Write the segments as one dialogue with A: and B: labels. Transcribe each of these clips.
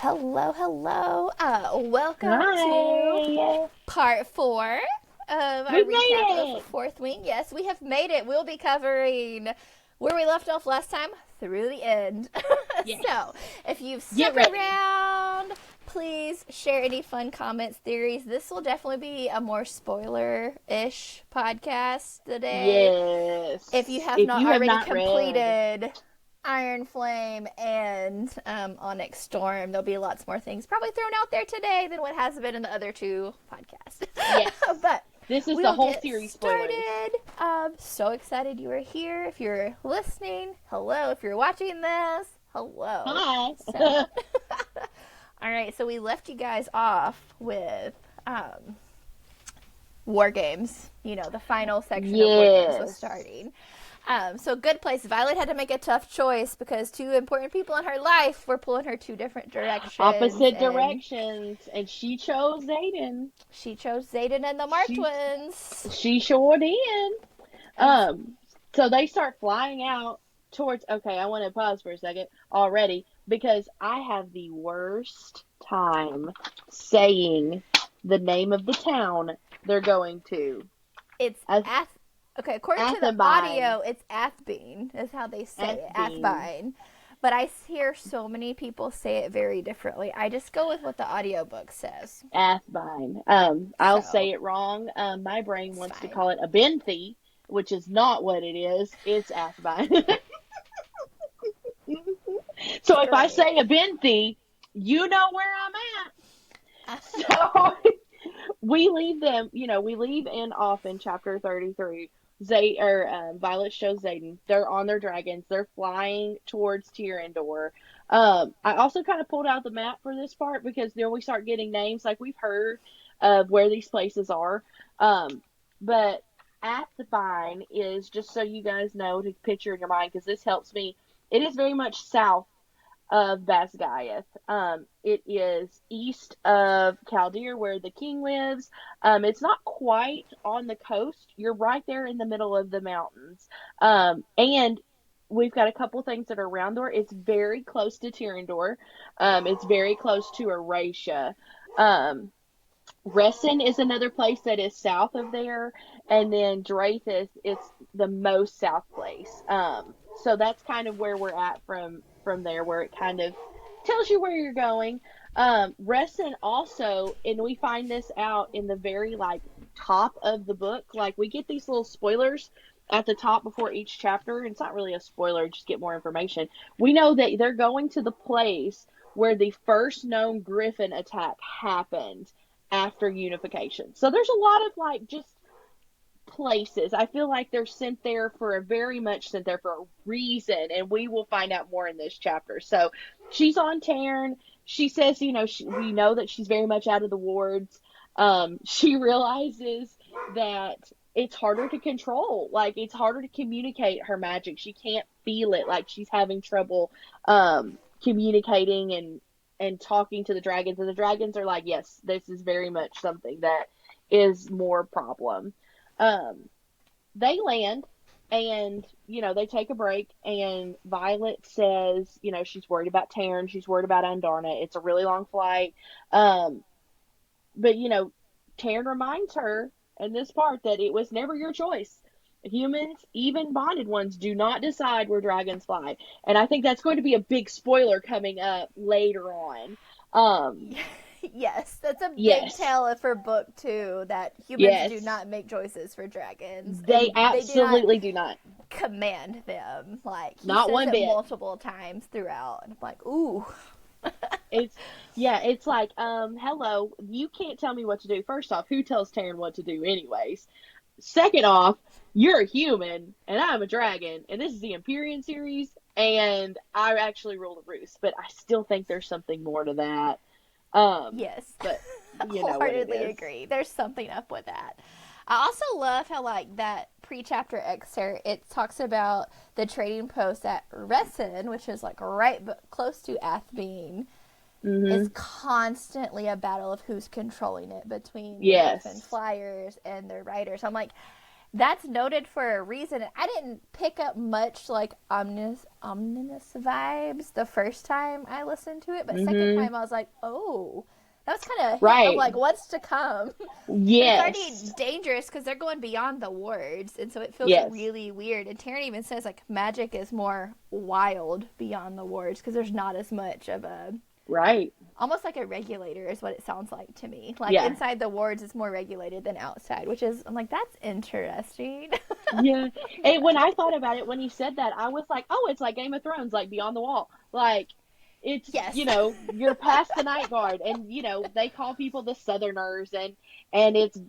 A: Hello, hello. Welcome to
B: Hi.
A: part 4 of
B: We
A: our recap of
B: made it.
A: Fourth Wing. Yes, we have made it. We'll be covering where we left off last time through the end.
B: Yes.
A: So, if you've
B: Get
A: stuck
B: ready.
A: around, please share any fun comments, theories. This will definitely be a more spoiler-ish podcast today. If you
B: Yes.
A: have
B: If
A: not
B: you have
A: already
B: not read,
A: completed Iron Flame and Onyx Storm, there'll be lots more things probably thrown out there today than what has been in the other two podcasts.
B: yes.
A: But
B: This is the
A: we'll
B: whole
A: get
B: series spoilers.
A: started. So excited you are here. If you're listening, hello. If you're watching this, hello.
B: Hi.
A: So, all right. So we left you guys off with War Games. You know, the final section of War Games was
B: Yes.
A: starting. So good place. Violet had to make a tough choice because two important people in her life were pulling her two different directions,
B: Opposite
A: and
B: directions, and she chose Zayden.
A: she chose Zayden and the
B: She
A: Martwins.
B: she sure did.
A: And
B: Um. So they start flying out towards. Okay, I want to pause for a second already because I have the worst time saying the name of the town they're going to.
A: it's
B: As
A: Ath. Okay, according to the
B: Athenbine.
A: audio, it's Athbean. Is how they say it,
B: Athbean.
A: Athbine. But I hear so many people say it very differently. I just go with what the audiobook says.
B: Athbine. I'll say
A: So
B: it wrong. My brain
A: it's
B: wants to
A: fine.
B: call it Abenthi, which is not what it is. It's Athbine.
A: It's
B: So if I
A: great.
B: say Abenthi, you know where I'm at. So we leave them, we leave in off in chapter 33. Violet shows Zayden. They're on their dragons. They're flying towards Tyrandor. I also kind of pulled out the map for this part because then we start getting names like we've heard of where these places are. But Athbine is, just so you guys know to picture in your mind because this helps me. It is very much south of Basgiath. It is east of Chaldeer, where the king lives. It's not quite on the coast. You're right there in the middle of the mountains. And we've got a couple things that are around there. It's very close to Tyrandor. It's very close to Eratia. Um, Resson is another place that is south of there, and then Drathis is the most south place. So that's kind of where we're at from there, where it kind of tells you where you're going. Resson also, and we find this out in the very like top of the book. Like we get these little spoilers at the top before each chapter. It's not really a spoiler; just get more information. We know that they're going to the place where the first known Griffin attack happened after unification. So there's a lot of like just places. I feel like they're sent there for a very much sent there for a reason, and we will find out more in this chapter. So she's on Taryn. She says, we know that she's very much out of the wards. She realizes that it's harder to control. Like it's harder to communicate her magic. She can't feel it. Like she's having trouble communicating and talking to the dragons, and the dragons are like, yes, this is very much something that is more problem. um they land, and they take a break, and Violet says she's worried about Taryn, she's worried about Andarna. It's a really long flight. But Taryn reminds her in this part that it was never your choice. Humans, even bonded ones, do not decide where dragons fly. And I think that's going to be a big spoiler coming up later on. Um,
A: Yes, that's a big
B: yes,
A: tell of her book too. That humans do
B: yes,
A: not make choices for dragons,
B: they
A: and they do not
B: absolutely do not.
A: command them. Like he
B: Not
A: says
B: one
A: it
B: bit.
A: multiple times throughout, and I'm like, ooh.
B: It's yeah, it's like, hello, you can't tell me what to do. First off, who tells Taryn what to do anyways? Second off, you're a human and I'm a dragon, and this is the Empyrean series, and I actually rule the roost, but I still think there's something more to that.
A: Yes,
B: But you know what it
A: wholeheartedly
B: is.
A: agree. There's something up with that. I also love how like that pre-chapter excerpt it talks about the trading post at Resson, which is like right close to Athbean, is
B: Mm-hmm.
A: constantly a battle of who's controlling it between the Griffin
B: Yes.
A: flyers and their riders. I'm like, that's noted for a reason. I didn't pick up much like ominous vibes the first time I listened to it, but second
B: Mm-hmm.
A: time I was like, oh, that was kind of a hint of
B: Right.
A: like what's to come. And it's already
B: Yes.
A: dangerous because they're going beyond the wards, and so it feels
B: Yes.
A: really weird. And Taryn even says like magic is more wild beyond the wards because there's not as much of a
B: Right.
A: almost like a regulator is what it sounds like to me. Like
B: Yeah.
A: inside the wards, it's more regulated than outside, which is I'm like that's interesting.
B: Yeah. And when I thought about it, when he said that, I was like, oh, it's like Game of Thrones, like Beyond the Wall. Like, it's,
A: Yes.
B: you're past the night guard, and, they call people the Southerners, and it's,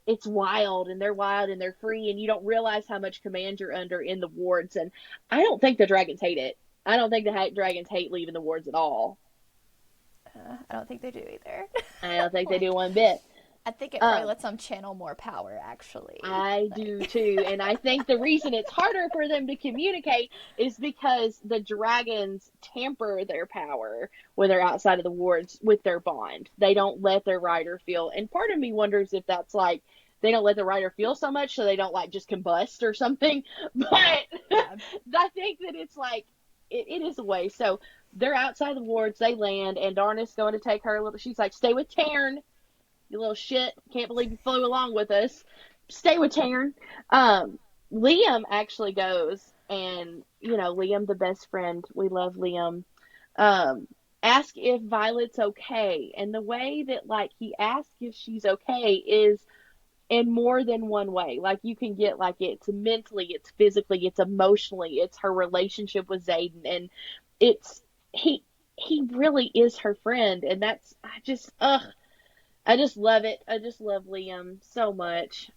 B: it's wild, and they're free, and you don't realize how much command you're under in the wards. And I don't think the dragons hate it. I don't think the dragons hate leaving the wards at all.
A: I don't think they do either.
B: I don't think they
A: Like,
B: do one bit.
A: I think it probably
B: Um,
A: lets them channel more power, actually.
B: I do
A: Like,
B: too. And I think the reason it's harder for them to communicate is because the dragons tamper their power when they're outside of the wards with their bond. They don't let their rider feel. And part of me wonders if that's like they don't let the rider feel so much so they don't like just combust or something. But
A: yeah.
B: I think that it's like it is a way. So they're outside the wards, they land, and Darna's going to take her a little. She's like, stay with Taryn, you little shit. Can't believe you flew along with us. Stay with Taryn. Liam actually goes, and, Liam, the best friend, we love Liam, ask if Violet's okay. And the way that, like, he asks if she's okay is in more than one way. Like, you can get, like, it's mentally, it's physically, it's emotionally, it's her relationship with Xaden, and it's, he really is her friend, and that's, I just love it. I just love Liam so much.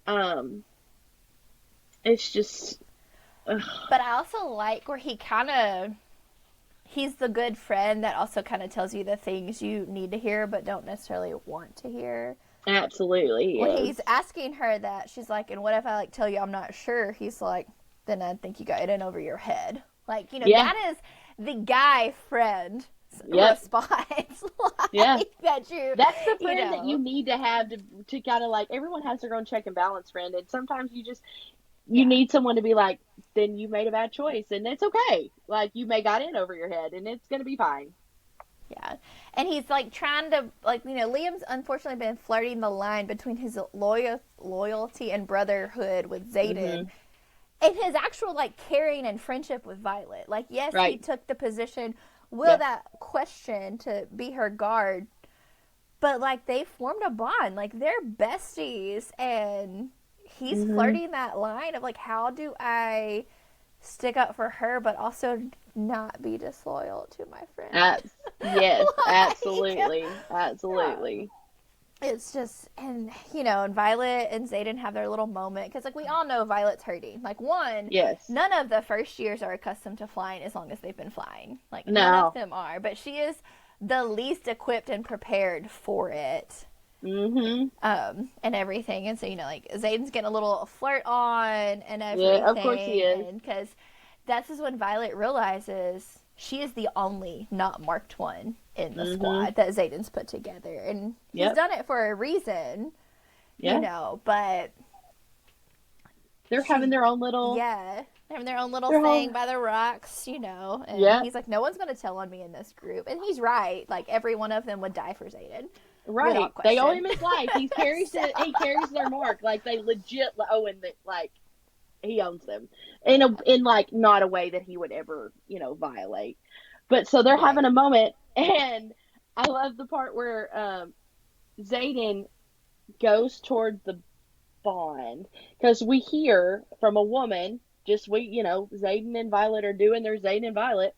B: It's just, ugh.
A: But I also like where he's the good friend that also kind of tells you the things you need to hear but don't necessarily want to hear.
B: Absolutely he
A: When
B: is.
A: he's asking her that, she's like, and what if I like tell you I'm not sure? He's like, then I think you got it in over your head. Like,
B: Yeah.
A: that is the guy friend
B: Yep.
A: response.
B: Yeah.
A: Like that
B: That's the
A: you
B: friend that you
A: know,
B: need to have to kind of like, everyone has their own check and balance friend. And sometimes you
A: yeah.
B: need someone to be like, then you made a bad choice and it's okay. Like, you may got in over your head and it's going to be fine.
A: Yeah. And he's like trying to like Liam's unfortunately been flirting the line between his loyalty and brotherhood with
B: Hmm.
A: Xaden and his actual like caring and friendship with Violet. Like yes, he
B: Right.
A: took the position will
B: Yeah.
A: that question to be her guard, but like they formed a bond. Like they're besties and he's
B: Hmm.
A: flirting that line of like how do I stick up for her but also not be disloyal to my friend.
B: Yes,
A: Like,
B: absolutely.
A: yeah.
B: Absolutely.
A: It's just and Violet and Xaden have their little moment because like we all know Violet's hurting. Like one,
B: Yes.
A: none of the first years are accustomed to flying as long as they've been flying. Like none of
B: No.
A: them are, but she is the least equipped and prepared for it.
B: Hmm.
A: And everything, and so like Xaden's getting a little flirt on and
B: Yeah, of course he
A: everything,
B: is.
A: and because that's just when Violet realizes she is the only not marked one in the
B: Hmm.
A: squad that Xaden's put together, and he's
B: Yep.
A: done it for a reason,
B: Yeah.
A: but
B: They're
A: she's
B: having their own little,
A: yeah, having their own little
B: their
A: thing
B: whole,
A: by the rocks, and
B: yeah,
A: he's like, no one's gonna tell on me in this group, and he's right. Like every one of them would die for Xaden
B: right.
A: without
B: They owe
A: question.
B: him his life. He carries
A: So
B: it. He carries their mark. Like they legit owe him that. Like he owns them in like not a way that he would ever violate. But so they're having
A: right.
B: a moment, and I love the part where Xaden goes toward the bond because we hear from a woman. Just Xaden and Violet are doing their Xaden and Violet,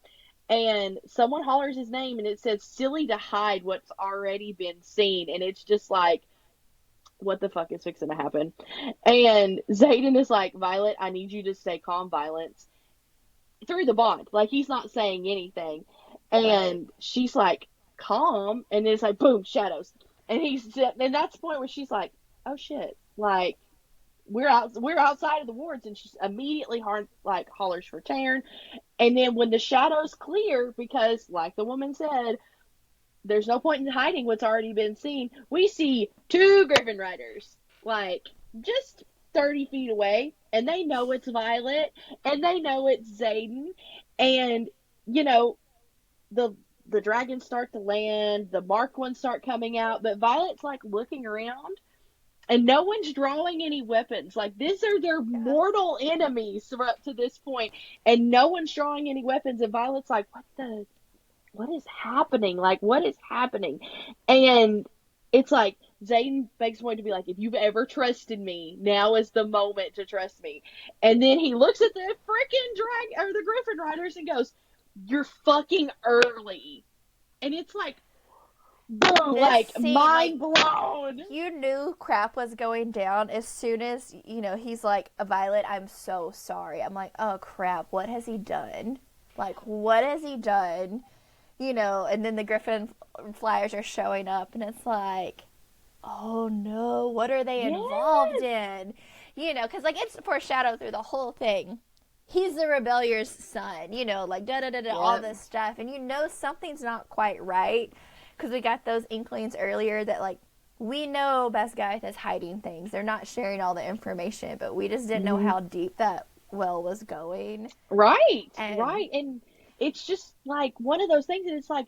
B: and someone hollers his name, and it says "silly to hide what's already been seen," and it's just like, what the fuck is fixing to happen? And Xaden is like, Violet, I need you to stay calm, Violence, through the bond. Like he's not saying anything,
A: Right.
B: and she's like, calm, and it's like, boom, shadows, and that's the point where she's like, oh shit, like we're outside of the wards, and she immediately hollers for Taryn. And then when the shadows clear, because like the woman said, there's no point in hiding what's already been seen, we see two Griffin Riders, like just 30 feet away, and they know it's Violet, and they know it's Xaden, and, you know, the the dragons start to land, the marked ones start coming out, but Violet's like looking around, and no one's drawing any weapons. Like, these are their
A: Yeah.
B: mortal enemies up to this point, and no one's drawing any weapons. And Violet's like, what is happening? Like, what is happening? And it's like Xaden makes a point to be like, if you've ever trusted me, now is the moment to trust me. And then he looks at the freaking the Griffin Riders and goes, "You're fucking early." And it's like, boom,
A: This
B: like
A: scene,
B: mind
A: like,
B: blown.
A: you knew crap was going down as soon as, you know, he's like, Violet, I'm so sorry. I'm like, oh crap, what has he done? Like, what has he done? You know, and then the Griffin Flyers are showing up, and it's like, oh no, what are they involved in? You know, because, like, it's foreshadowed through the whole thing. He's the rebellious son, you know, like, da-da-da-da, all this stuff. And you know something's not quite right, because we got those inklings earlier that, like, we know Basgiath is hiding things. They're not sharing all the information, but we just didn't know how deep that well was going.
B: Right,
A: And
B: right. And it's just like one of those things, and it's like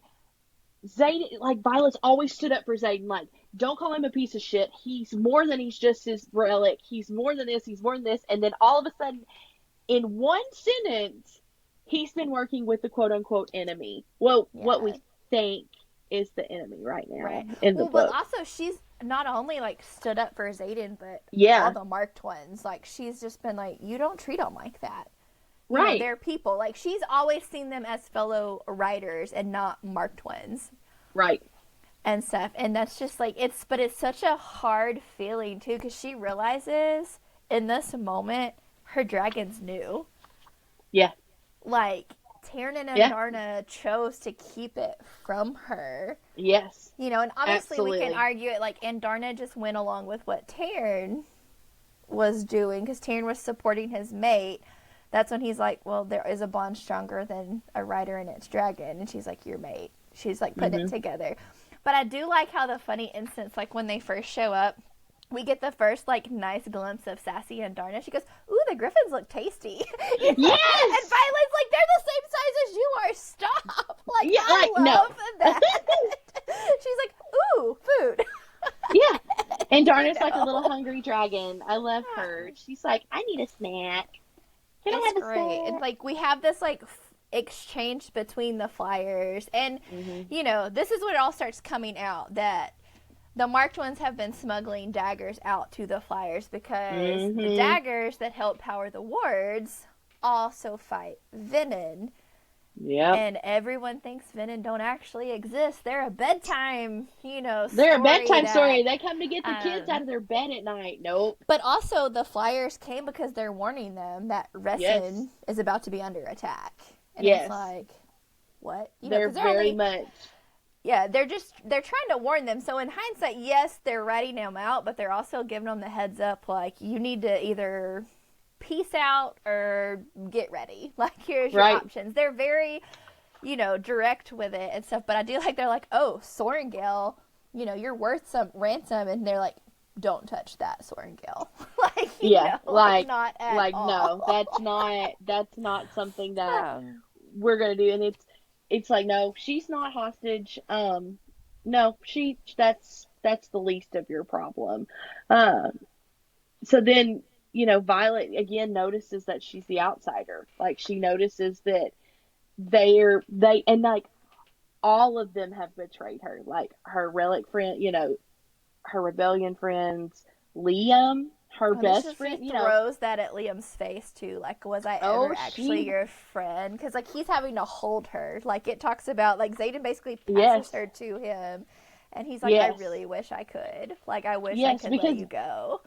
B: Xaden, like Violet's always stood up for Xaden, like, don't call him a piece of shit. He's more than he's just his relic. He's more than this, he's more than this. And then all of a sudden, in one sentence, he's been working with the quote unquote enemy. Well, what we think is the enemy right now in the book.
A: But also she's not only like stood up for Xaden, but all the marked ones. Like, she's just been like, you don't treat them like that. You know, they're people. Like, she's always seen them as fellow writers and not marked ones.
B: Right.
A: And stuff. And that's just like, it's such a hard feeling too, because she realizes in this moment her dragons knew.
B: Yeah.
A: Like, Tiernan and Darna chose to keep it from her.
B: Yes.
A: You know, and obviously we can argue it, like, and Darna just went along with what Tiernan was doing, because Tiernan was supporting his mate. That's when he's like, well, there is a bond stronger than a rider and its dragon. And she's like, your mate. She's like putting it together. But I do like how the funny instance, like when they first show up, we get the first, like, nice glimpse of Sassy and Darna. She goes, ooh, the griffins look tasty. You know?
B: Yes!
A: And Violet's like, they're the same size as you are. Stop. Like,
B: yeah,
A: I love that. She's like, ooh, food.
B: Yeah. And Darna's like a little hungry dragon. I love her. She's like, I need a snack. Can I have a snack?
A: And, like, we have this, like, exchange between the Flyers. And, you know, this is when it all starts coming out, that the marked ones have been smuggling daggers out to the Flyers, because the daggers that help power the wards also fight Venin.
B: Yeah.
A: And everyone thinks Venin don't actually exist. They're a bedtime, you know, story.
B: They're a bedtime story. They come to get the kids out of their bed at night. Nope.
A: But also the Flyers came because they're warning them that Resin is about to be under attack. And it's like, what? You know,
B: they're very much.
A: Yeah, they're trying to warn them. So in hindsight, yes, they're writing them out, but they're also giving them the heads up, like, you need to either peace out or get ready. Like, here's your options. They're very, you know, direct with it and stuff. But I do like, they're like, oh, Sorrengail, you know, you're worth some ransom. And they're like, don't touch that, Sorrengail. Like, you know, like, not at
B: like,
A: all.
B: no, that's not something that we're going to do. And it's like, no, she's not hostage. No, that's the least of your problem. So then, you know, Violet again notices that she's the outsider. Like, she notices that and like all of them have betrayed her. Like, her relic friend, you know, her rebellion friends, Liam, her best friend, you know,
A: throws that at Liam's face too. Like, was I ever actually your friend? Because, like, he's having to hold her. Like, it talks about, like, Xaden basically passes her to him, and he's like, I really wish I could. Like, I wish I could let you go.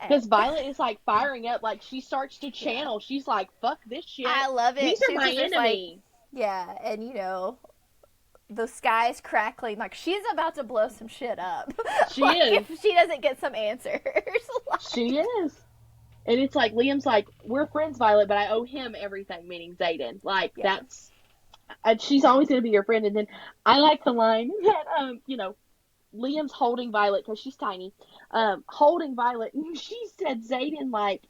B: Because Violet is, like, firing up. Like, she starts to channel. She's like, fuck this shit.
A: I love it.
B: These are my enemy.
A: Like, yeah, and, you know, the sky's crackling. Like, she's about to blow some shit up.
B: She
A: like,
B: is.
A: If she doesn't get some answers.
B: Like, she is. And it's like, Liam's like, we're friends, Violet, but I owe him everything, meaning Xaden. Like, that's... she's always going to be your friend. And then I like the line that, you know, Liam's holding Violet because she's tiny, holding Violet, and she said Xaden like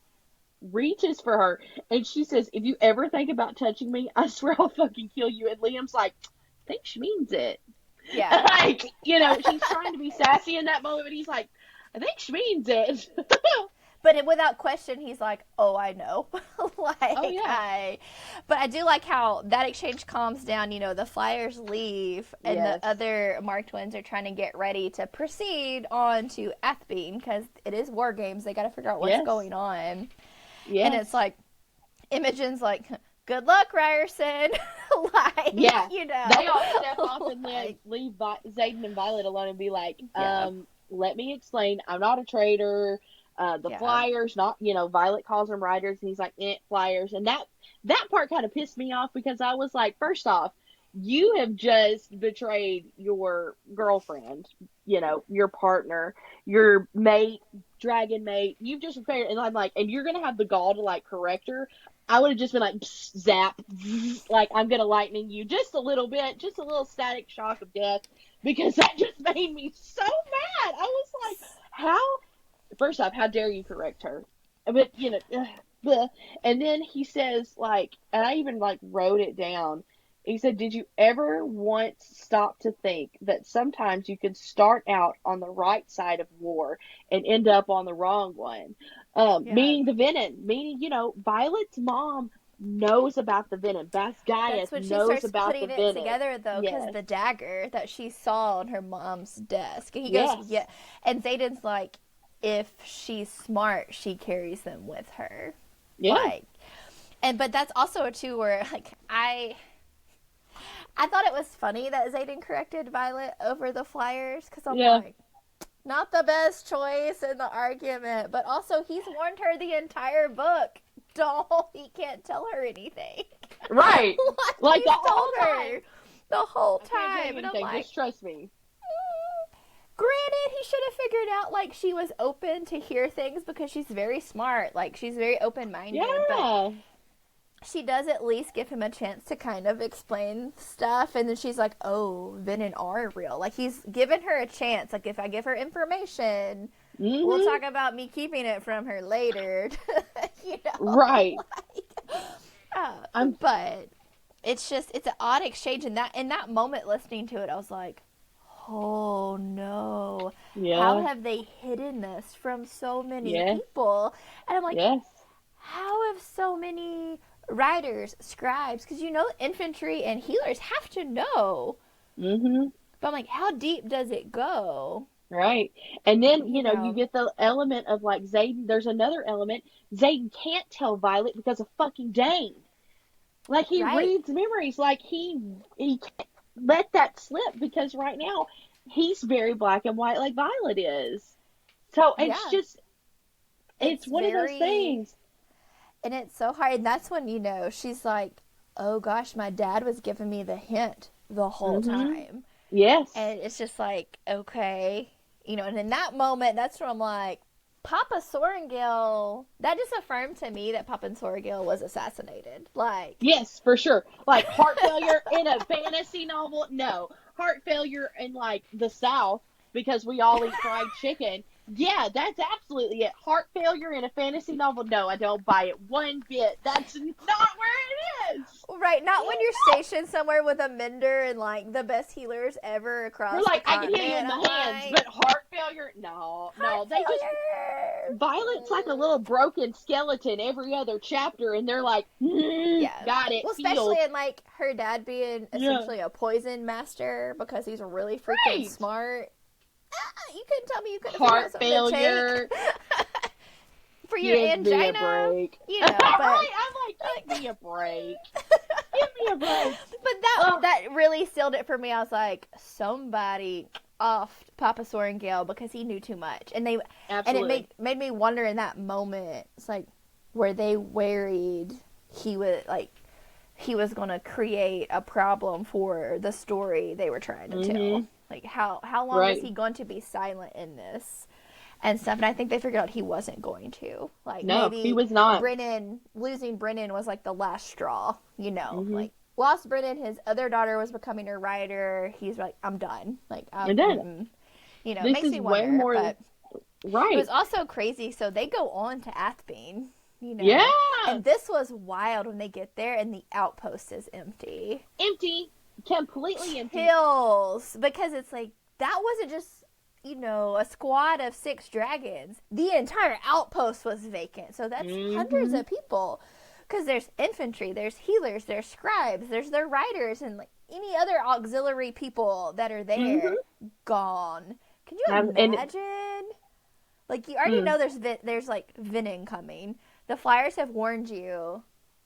B: reaches for her, and she says, "If you ever think about touching me, I swear I'll fucking kill you." And Liam's like, "I think she means it."
A: Yeah.
B: Like, she's trying to be sassy in that moment, but he's like, "I think she means it."
A: But without question, he's like, "Oh, I know."
B: Oh yeah.
A: But I do like how that exchange calms down. The Flyers leave, and the
B: Yes.
A: other marked ones are trying to get ready to proceed on to Athbean because it is war games. They got to figure out what's
B: Yes.
A: going on, and
B: Yes.
A: it's like Imogen's like, "Good luck, Ryerson."
B: Yeah. They all step off and
A: like,
B: leave Xaden and Violet alone and be like,
A: yeah,
B: let me explain. I'm not a traitor. The
A: yeah,
B: Flyers, not, Violet calls them riders, and he's like, Flyers. And that part kind of pissed me off because I was like, first off, you have just betrayed your girlfriend, your partner, your mate, dragon mate. You've just betrayed, and I'm like, and you're going to have the gall to like correct her. I would have just been like, zap, like I'm going to lightning you just a little bit, just a little static shock of death, because that just made me so mad. I was like, how? First off, how dare you correct her? But, and then he says, like, and I even, like, wrote it down. He said, "Did you ever once stop to think that sometimes you could start out on the right side of war and end up on the wrong one?"
A: yeah.
B: Meaning the Venom, meaning, Violet's mom knows about the Venom.
A: That's
B: Basgaiath
A: when she
B: knows
A: starts
B: about the
A: putting it
B: Venom.
A: together, though, because
B: Yes.
A: the dagger that she saw on her mom's desk. And he goes,
B: Yes.
A: yeah. And Zayden's like, if she's smart, she carries them with her.
B: Yeah.
A: Like, but that's also too where like I thought it was funny that Zayden corrected Violet over the Flyers because I'm
B: Yeah.
A: like, not the best choice in the argument, but also he's warned her the entire book. He can't tell her anything.
B: Right. Like
A: He's
B: the
A: told
B: whole
A: her
B: time.
A: the whole
B: I can't tell
A: time,
B: you
A: and I'm
B: anything.
A: like,
B: Just trust me.
A: granted, he should have figured out like she was open to hear things because she's very smart, like she's very open minded, but
B: Yeah.
A: she does at least give him a chance to kind of explain stuff, and then she's like, "Oh, Venom are real." Like he's given her a chance. Like if I give her information, we'll
B: Mhm.
A: talk about me keeping it from her later.
B: Right.
A: Like,
B: I'm.
A: but it's an odd exchange, and that moment listening to it, I was like, oh no, how
B: Yeah.
A: have they hidden this from so many
B: Yeah.
A: people? And I'm like,
B: Yes.
A: how have so many writers, scribes, because infantry and healers have to know.
B: Mhm.
A: But I'm like, how deep does it go?
B: Right. And then
A: You
B: you
A: know,
B: get the element of like Zayden. There's another element. Zayden can't tell Violet because of fucking Dane. Like he
A: right?
B: reads memories. Like he can't let that slip because right now he's very black and white like Violet is. So it's
A: Yeah,
B: just it's
A: it's
B: one of those
A: very,
B: things.
A: and it's so hard. And that's when she's like, oh gosh, my dad was giving me the hint the whole
B: Mhm.
A: time.
B: Yes.
A: And it's just like, okay. And in that moment, that's where I'm like, Papa Sorrengail, that just affirmed to me that Papa Sorrengail was assassinated. Like,
B: Yes, for sure. Like heart failure in a fantasy novel? No. Heart failure in like the South because we all eat fried chicken. Yeah, that's absolutely it. Heart failure in a fantasy novel? No, I don't buy it one bit. That's not where it is.
A: right, not when you're stationed somewhere with a mender and like the best healers ever
B: We're
A: across the
B: like, I can heal you
A: continent.
B: in
A: I'm
B: the hands,
A: like,
B: but heart failure? No,
A: heart
B: no. They just
A: failure.
B: Violet's like a little broken skeleton every other chapter, and they're like,
A: Yeah.
B: got it,
A: Well, especially
B: healed.
A: in like her dad being
B: Yeah.
A: essentially a poison master because he's really freaking
B: Right.
A: smart. You couldn't tell me you couldn't figure out
B: Heart
A: something to take
B: failure.
A: for your
B: Give me a
A: angina,
B: break.
A: but
B: Right? I'm like, give me a break. Give me a break.
A: but that
B: Oh,
A: that really sealed it for me. I was like, somebody offed Papa Sorrengail because he knew too much, and it
B: absolutely.
A: made me wonder in that moment. It's like, were they worried he was going to create a problem for the story they were trying to tell?
B: Mhm.
A: Like how long is
B: Right.
A: he going to be silent in this? And stuff. And I think they figured out he wasn't going to. Like
B: No, he
A: maybe
B: was not.
A: losing Brennan was like the last straw.
B: Mhm.
A: Like lost Brennan. His other daughter was becoming a writer. He's like, I'm done. Like,
B: And then
A: mm-mm. It
B: This
A: makes
B: is
A: me
B: way
A: wonder,
B: more
A: but it
B: right.
A: was also crazy. So they go on to Athbean,
B: Yeah.
A: and this was wild when they get there and the outpost is empty.
B: Empty. Completely empty.
A: Chills, because it's like that wasn't just a squad of 6 dragons. The entire outpost was vacant. So that's hundreds of people. Because there's infantry, there's healers, there's scribes, there's their riders, and like any other auxiliary people that are there, gone. Can you imagine? Like, you already know there's like Venin coming. The flyers have warned you,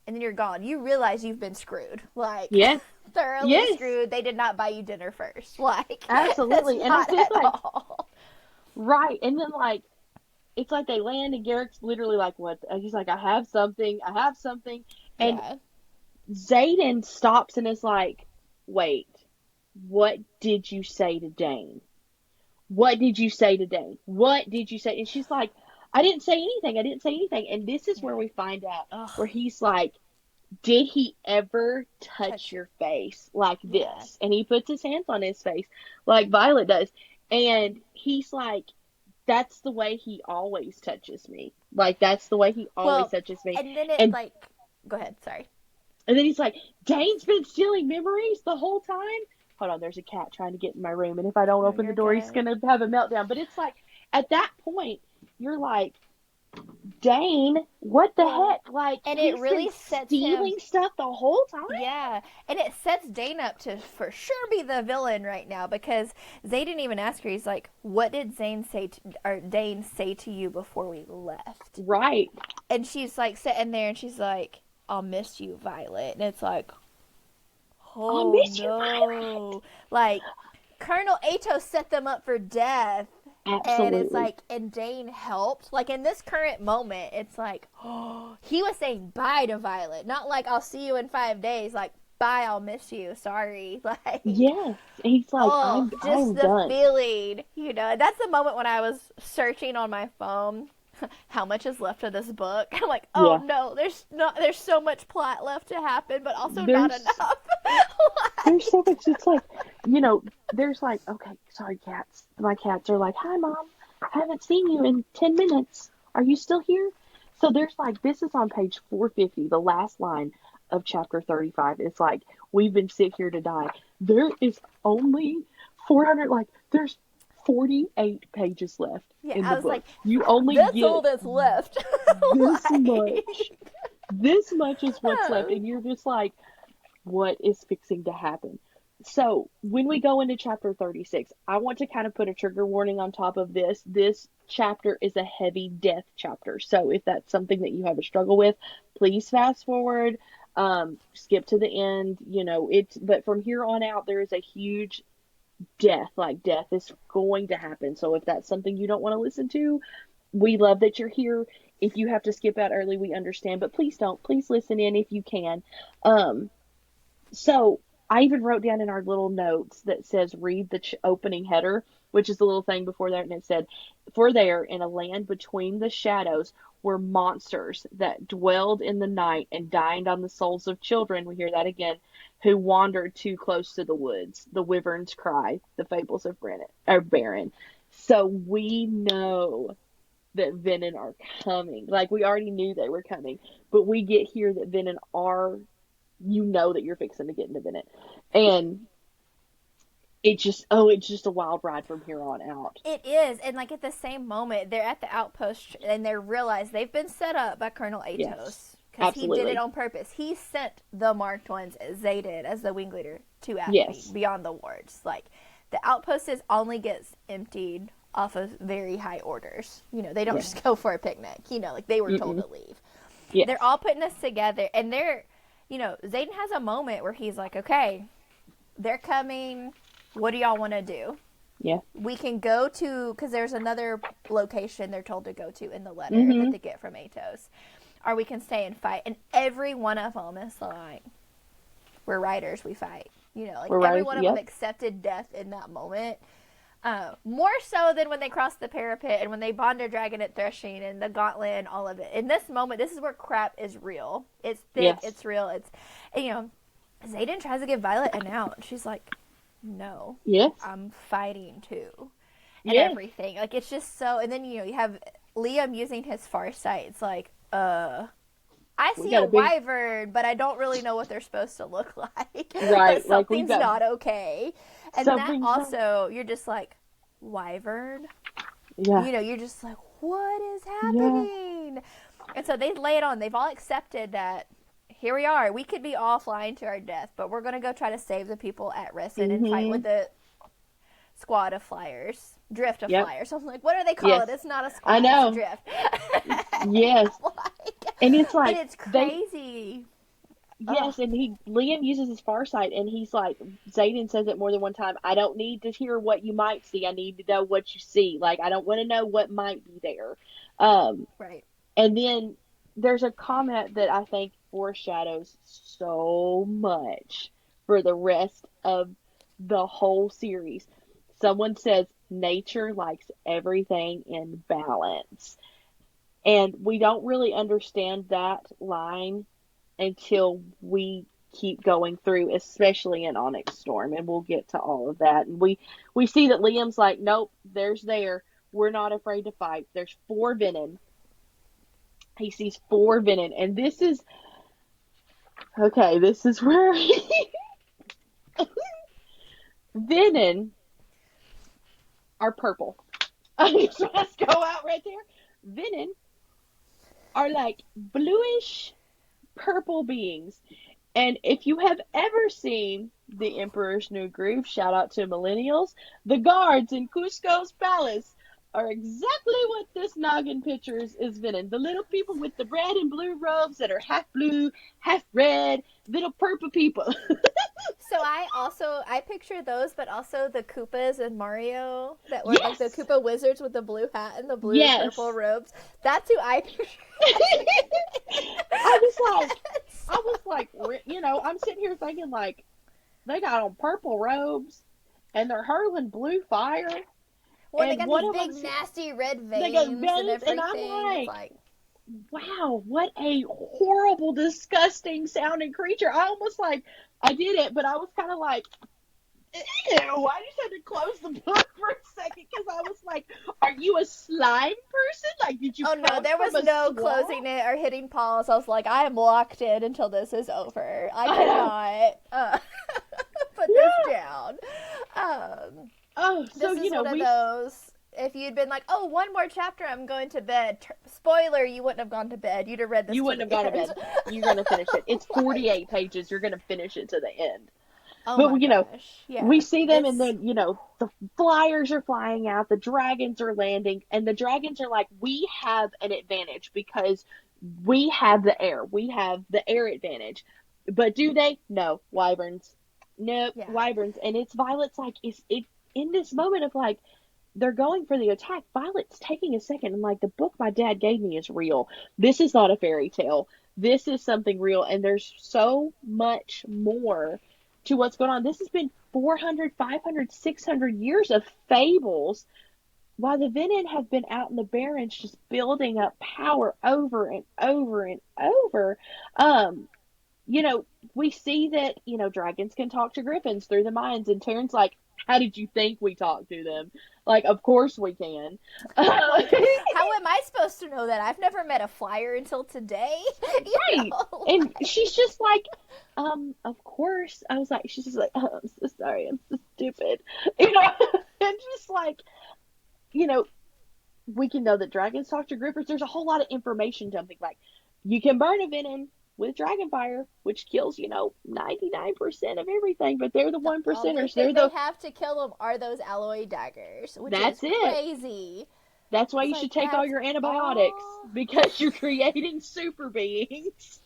A: and then you're gone. You realize you've been screwed. Like,
B: yes.
A: thoroughly
B: Yes.
A: screwed. They did not buy you dinner first. Like,
B: Absolutely. And it's just like,
A: all.
B: right. And then, like, it's like they land, and Garrick's literally like, what? And he's like, I have something. I have something. And
A: Yeah.
B: Xaden stops and is like, wait, what did you say to Dane? What did you say to Dane? What did you say? And she's like, I didn't say anything. I didn't say anything. And this is where we find out where he's like, did he ever touch your face like this?
A: Yeah.
B: And he puts his hands on his face like Violet does. And he's like, that's the way he always touches me. Like, that's the way he always touches me.
A: And then it's like, go ahead, sorry.
B: And then he's like, Dane's been stealing memories the whole time? Hold on, there's a cat trying to get in my room. And if I don't open the door, he's going to have a meltdown. But it's like, at that point, you're like, Dane, what the heck? Like,
A: and it really sets
B: stealing stuff the whole time.
A: Yeah, and it sets Dane up to for sure be the villain right now, because Zay didn't even ask her. He's like, "What did Dane say to you before we left?"
B: Right.
A: And she's like sitting there, and she's like, "I'll miss you, Violet." And it's like, "Oh,
B: I'll miss you, Violet."
A: Like, Colonel Atos set them up for death.
B: Absolutely.
A: And it's like, and Dane helped. Like, in this current moment, it's like, oh, he was saying bye to Violet. Not like, I'll see you in 5 days. Like, bye, I'll miss you. Sorry. Like,
B: yes. He's like, I'm
A: the
B: done.
A: feeling, That's the moment when I was searching on my phone how much is left of this book. I'm like, oh no, there's so much plot left to happen, but also not enough.
B: There's so much. It's like, there's like, okay, sorry, cats. My cats are like, hi, Mom. I haven't seen you in 10 minutes. Are you still here? So there's like, this is on page 450, the last line of chapter 35. It's like, we've been sick here to die. There is only 400, like, there's 48 pages left in the book. Like, you only
A: that's
B: get
A: all that's left.
B: this much. This much is what's left. And you're just like, what is fixing to happen? So when we go into chapter 36, I want to kind of put a trigger warning on top of this. This chapter is a heavy death chapter. So if that's something that you have a struggle with, please fast forward, skip to the end. But from here on out, there is a huge death. Like, death is going to happen. So if that's something you don't want to listen to, we love that you're here. If you have to skip out early, we understand, but please don't. Please listen in if you can. So I even wrote down in our little notes that says, read the opening header, which is the little thing before that. And it said, for there in a land between the shadows were monsters that dwelled in the night and dined on the souls of children. We hear that again, who wandered too close to the woods. The wyverns cry, the fables of Beren. So we know that Venin are coming. Like, we already knew they were coming, but we get here that Venin are, that you're fixing to get into Venin. And it's just a wild ride from here on out.
A: It is. And like, at the same moment, they're at the outpost and they realize they've been set up by Colonel Atos. Because he did it on purpose. He sent the marked ones, as they did, as the wing leader, to Athbean, beyond the wards. Like, the outpost only gets emptied off of very high orders. They don't just go for a picnic. Like, they were told to leave. Yes. They're all putting this together, and Xaden has a moment where he's like, okay, they're coming. What do y'all want to do?
B: Yeah.
A: We can go to, because there's another location they're told to go to in the letter that they get from Atos. Or we can stay and fight. And every one of them is like, we're riders, we fight. Every one of them accepted death in that moment. More so than when they crossed the parapet and when they bond their dragon at Threshing and the gauntlet and all of it. In this moment, this is where crap is real. It's thick, it's real. Xaden tries to give Violet an out. She's like, no.
B: Yes.
A: I'm fighting too. and
B: Yes.
A: everything. Like, it's just so, and then, you have Liam using his farsight. It's like, I
B: We
A: see
B: got
A: a
B: a big
A: wyvern, but I don't really know what they're supposed to look like.
B: right.
A: But
B: Like we've
A: something's
B: got
A: not okay. And that
B: something.
A: also, you're just like, wyvern?
B: Yeah.
A: You're just like, what is
B: Yeah.
A: happening? And so they lay it on. They've all accepted that here we are. We could be all flying to our death, but we're going to go try to save the people at Resin and fight with
B: Mhm.
A: the squad of flyers. Drift of
B: Yep.
A: flyers. I'm like, what do they call
B: Yes.
A: it? It's not a
B: I
A: squad, it's a
B: know.
A: drift.
B: Yes. And it's
A: But
B: like
A: it's
B: they
A: crazy. Ugh.
B: yes, and Liam uses his farsight, and he's like Zayden says it more than one time. I don't need to hear what you might see. I need to know what you see. Like I don't want to know what might be there. Um,
A: Right.
B: and then there's a comment that I think foreshadows so much for the rest of the whole series. Someone says nature likes everything in balance. And we don't really understand that line until we keep going through, especially in Onyx Storm, and we'll get to all of that. And we see that Liam's like, nope, there's there. We're not afraid to fight. There's four Venom. He sees four Venom, and this is okay. This is where Venom are purple. Let's go out right there. Venom are like bluish purple beings. And if you have ever seen The Emperor's New Groove, shout out to millennials, the guards in Cusco's palace are exactly what this noggin picture is Venom. The little people with the red and blue robes that are half blue, half red, little purple people.
A: So I picture those, but also the Koopas and Mario that were like the
B: Yes!
A: Koopa wizards with the blue hat and the blue and purple
B: Yes!
A: robes. That's who I picture.
B: I was like, I'm sitting here thinking like, they got on purple robes and they're hurling blue fire.
A: Well, they
B: And
A: got
B: one
A: these
B: of
A: big
B: them,
A: nasty red
B: they got
A: veins and
B: veins, and I'm
A: everything. It's
B: like,
A: like,
B: wow, what a horrible, disgusting sounding creature. I almost like, I did it, but I was kind of like, ew, I just had to close the book for a second because I was like, are you a slime person? Like, did you
A: oh no,
B: come
A: there
B: from
A: was
B: a
A: no
B: swamp?
A: closing it or hitting pause. I was like, I am locked in until this is over. I cannot put this
B: Yeah.
A: down.
B: Oh, so,
A: This is one of those. If you'd been like, oh, one more chapter, I'm going to bed. Spoiler, you wouldn't have gone to bed. You'd have read this.
B: You wouldn't have gone to bed. You're going to finish it. It's 48 pages. You're going to finish it to the end.
A: Oh
B: But,
A: my gosh. Yeah.
B: we see them and then, the flyers are flying out, the dragons are landing, and the dragons are like, we have an advantage because we have the air. We have the air advantage. But do they? No. Wyverns. Nope.
A: Yeah.
B: Wyverns. And it's Violet's like, is it in this moment of like, they're going for the attack. Violet's taking a second and like, the book my dad gave me is real. This is not a fairy tale. This is something real. And there's so much more to what's going on. This has been 400, 500, 600 years of fables while the Venin have been out in the Barrens just building up power over and over and over. Um, we see that, dragons can talk to griffins through the mines, and Taryn's like, how did you think we talked to them? Like, of course we can.
A: Like, how am I supposed to know that? I've never met a flyer until today.
B: Right. And she's just like, of course. I was like, she's just like, oh, I'm so sorry. I'm so stupid. And just like, we can know that dragons talk to griffins. There's a whole lot of information dumping. Like, you can burn a venom with dragon fire, which kills, 99% of everything, but they're the 1%ers.
A: Only thing they have to kill them are those alloy daggers, which
B: That's
A: is crazy.
B: That's why
A: It's
B: you
A: like,
B: should take all your antibiotics, because you're creating super beings.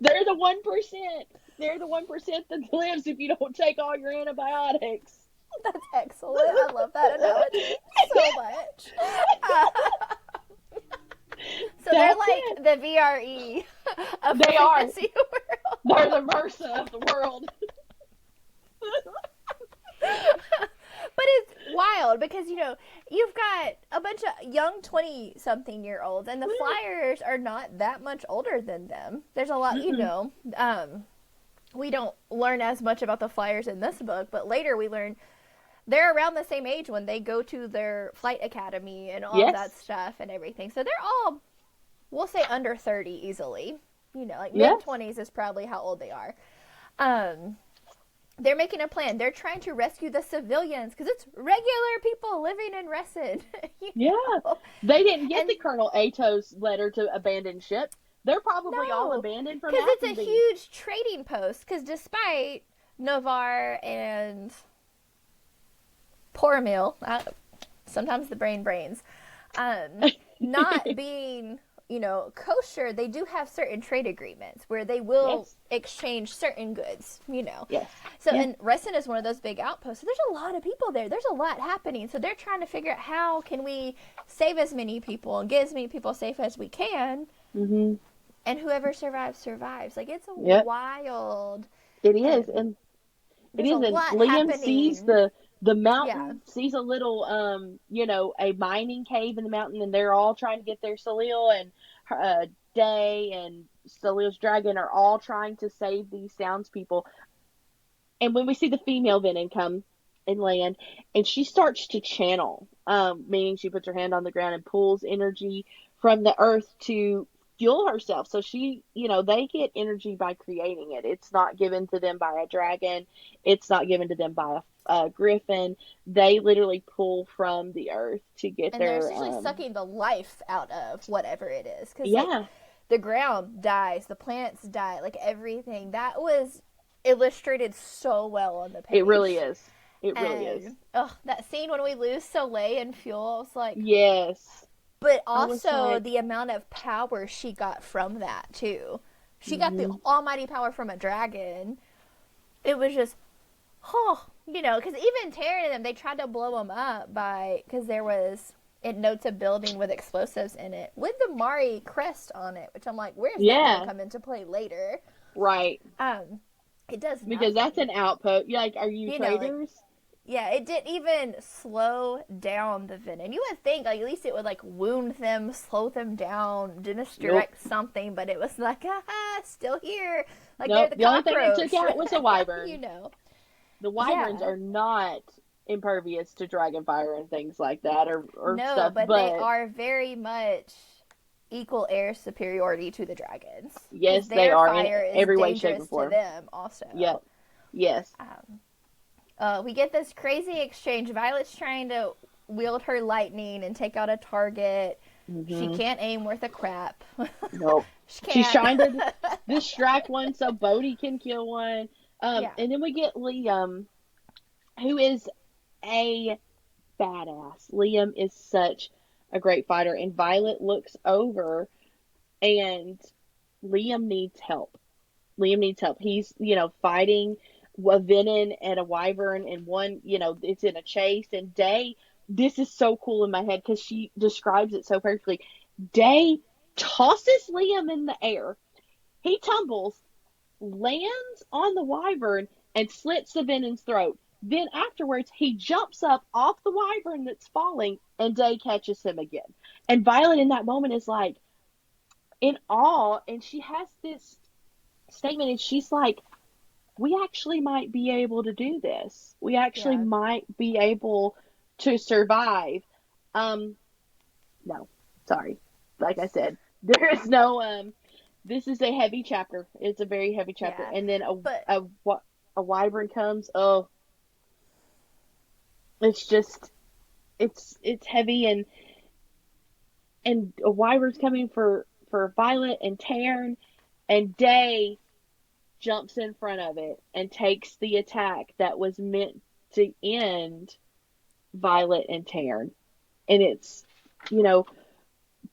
B: They're the 1%. They're the 1% that lives if you don't take all your antibiotics.
A: That's excellent. I love that analogy so much. So they're like the VRE of the fantasy world.
B: They're the MRSA of the world.
A: But it's wild because, you've got a bunch of young 20-something-year-olds, and the flyers are not that much older than them. There's a lot, we don't learn as much about the flyers in this book, but later we learn they're around the same age when they go to their flight academy and all of that
B: Yes.
A: stuff and everything. So they're all, we'll say, under 30 easily. You know, like
B: Yes.
A: mid-20s is probably how old they are. Um, they're making a plan. They're trying to rescue the civilians because it's regular people living in Resin. You
B: Yeah.
A: know?
B: They didn't get
A: And
B: the Colonel Atos letter to abandon ship. They're probably all
A: no,
B: abandoned from
A: because it's a
B: Athenby.
A: huge trading post. Because despite Navarre and Poromil, sometimes the brains, not being, you know, kosher, they do have certain trade agreements where they will
B: Yes.
A: exchange certain goods, you know.
B: Yes.
A: So,
B: Yeah.
A: and Resin is one of those big outposts. So there's a lot of people there. There's a lot happening. So they're trying to figure out how can we save as many people and get as many people safe as we can.
B: Mhm.
A: And whoever survives, survives. Like, it's a
B: Yep.
A: wild,
B: It is,
A: and
B: and it
A: there's a
B: is, and
A: lot
B: Liam sees
A: happening.
B: the
A: Yeah.
B: mountain, sees a little you know, a mining cave in the mountain, and they're all trying to get there. Salil and Day and Salil's dragon are all trying to save these townspeople. And when we see the female Venom come and land, and she starts to channel, meaning she puts her hand on the ground and pulls energy from the earth to fuel herself. So she, you know, they get energy by creating it. It's not given to them by a dragon. It's not given to them by a griffin. They literally pull from the earth to get
A: And they're
B: their,
A: essentially sucking the life out of whatever it is. Because, like,
B: yeah,
A: the ground dies, the plants die, like, everything. That was illustrated so well on the
B: it really
A: page.
B: is. It really is.
A: And, oh, that scene when we lose Soleil and Fuel, I was like,
B: Yes.
A: but
B: I was
A: also
B: like,
A: the amount of power she got from that, too. She got the
B: mhm.
A: almighty power from a dragon. It was just, oh, you know, because even Terran and them, they tried to blow them up because there was, it notes a building with explosives in it with the Mari crest on it, which I'm like, where's that going to
B: Yeah,
A: come into play later?
B: right.
A: Um, it does
B: Because that's
A: nothing.
B: an outpost. Yeah, like, are you
A: You know, like,
B: traders?
A: yeah, it didn't even slow down the venom. You would think, like, at least it would, like, wound them, slow them down,
B: Nope.
A: misdirect something, but it was like, still here. Like, they're
B: Nope.
A: the
B: The only thing it took
A: cockroach.
B: out was a
A: You
B: wyvern.
A: know.
B: The wyverns
A: Yeah.
B: are not impervious to dragon fire and things like that, or
A: No,
B: stuff,
A: but they
B: but
A: are very much equal air superiority to the dragons. Because
B: yes, they
A: their
B: are in
A: fire is
B: every way, shape, or
A: dangerous to
B: form.
A: them, also.
B: Yep. Yes.
A: We get this crazy exchange. Violet's trying to wield her lightning and take out a target. She
B: Hmm.
A: can't aim worth a crap.
B: Nope.
A: She
B: She's
A: can't.
B: trying to distract one so Bodhi can kill one.
A: Yeah.
B: And then we get Liam, who is a badass. Liam is such a great fighter, and Violet looks over, and Liam needs help. Liam needs help. He's, you know, fighting a venom and a wyvern, and one, you know, it's in a chase. And Day, this is so cool in my head because she describes it so perfectly. Day tosses Liam in the air. He tumbles, lands on the wyvern, and slits the venom's throat. Then afterwards, he jumps up off the wyvern that's falling, and Day catches him again. And Violet in that moment is like in awe, and she has this statement, and she's like, we actually might be able to do this. We actually
A: Yeah.
B: might be able to survive. Um, no, sorry. Like I said, there is no this is a heavy chapter. It's a very heavy chapter.
A: Yeah.
B: And then
A: But
B: a wyvern comes. Oh, it's just it's heavy, and a wyvern's coming for Violet and Taryn, and Day jumps in front of it and takes the attack that was meant to end Violet and Taryn. And it's, you know,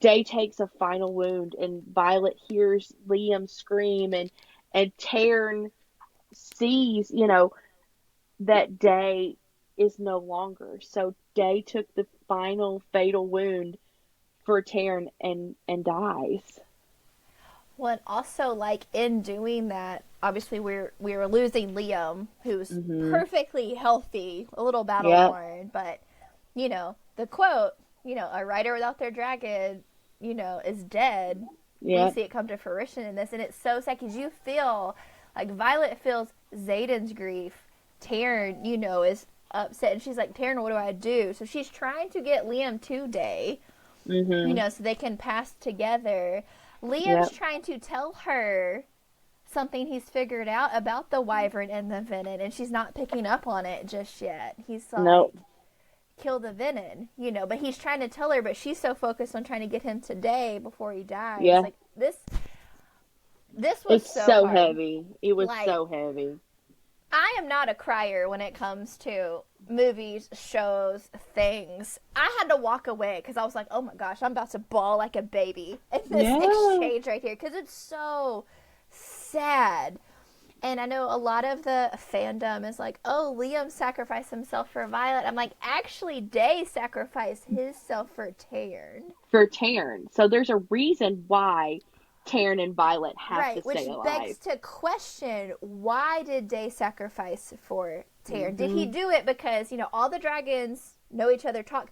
B: Day takes a final wound, and Violet hears Liam scream, and Taryn sees, you know, that Day is no longer. So Day took the final fatal wound for Taryn, and dies.
A: well, and also, like, in doing that, obviously we were losing Liam, who's
B: Mhm.
A: perfectly healthy, a little battle
B: Yep.
A: worn, but you know the quote, you know, a rider without their dragon, you know, is dead. We
B: Yep.
A: see it come to fruition in this, and it's so sad because you feel like Violet feels Zayden's grief. Taryn, you know, is upset, and she's like, Taryn, what do I do? So she's trying to get Liam to Day, you know, so they can pass together. Liam's trying to tell her something he's figured out about the wyvern and the venom, and she's not picking up on it just yet. He's like,
B: Nope.
A: kill the venom, you know, but he's trying to tell her, but she's so focused on trying to get him today before he dies.
B: Yeah.
A: Like, this was
B: It's
A: so
B: so
A: hard.
B: heavy. It was
A: Like,
B: so heavy.
A: I am not a crier when it comes to movies, shows, things. I had to walk away because I was like, oh my gosh, I'm about to bawl like a baby in this exchange right here, because it's so sad. And I know a lot of the fandom is like, oh, Liam sacrificed himself for Violet. I'm like, actually, Day sacrificed himself for Taryn.
B: For Taryn. So there's a reason why Taryn and Violet have to
A: which
B: stay alive.
A: begs to question, why did Day sacrifice for Taryn? Did he do it because, you know, all the dragons know each other, talk,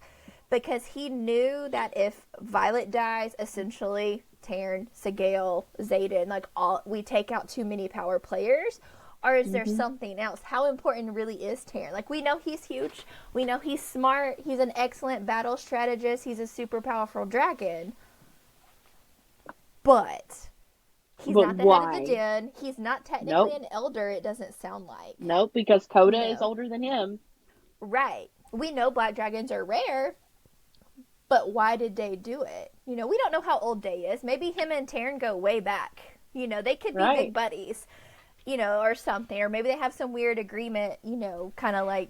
A: because he knew that if Violet dies, essentially Taryn, Sigale, Xaden, like, all, we take out too many power players? Or is there something else? How important really is Taryn? Like, we know he's huge. We know he's smart. He's an excellent battle strategist. He's a super powerful dragon. But he's not the head of the den. He's not technically an elder, it doesn't sound like.
B: Nope, because Coda is older than him.
A: Right. We know black dragons are rare, but why did Day do it? You know, we don't know how old Day is. Maybe him and Taryn go way back. You know, they could be big buddies, you know, or something. Or maybe they have some weird agreement, you know, kind of like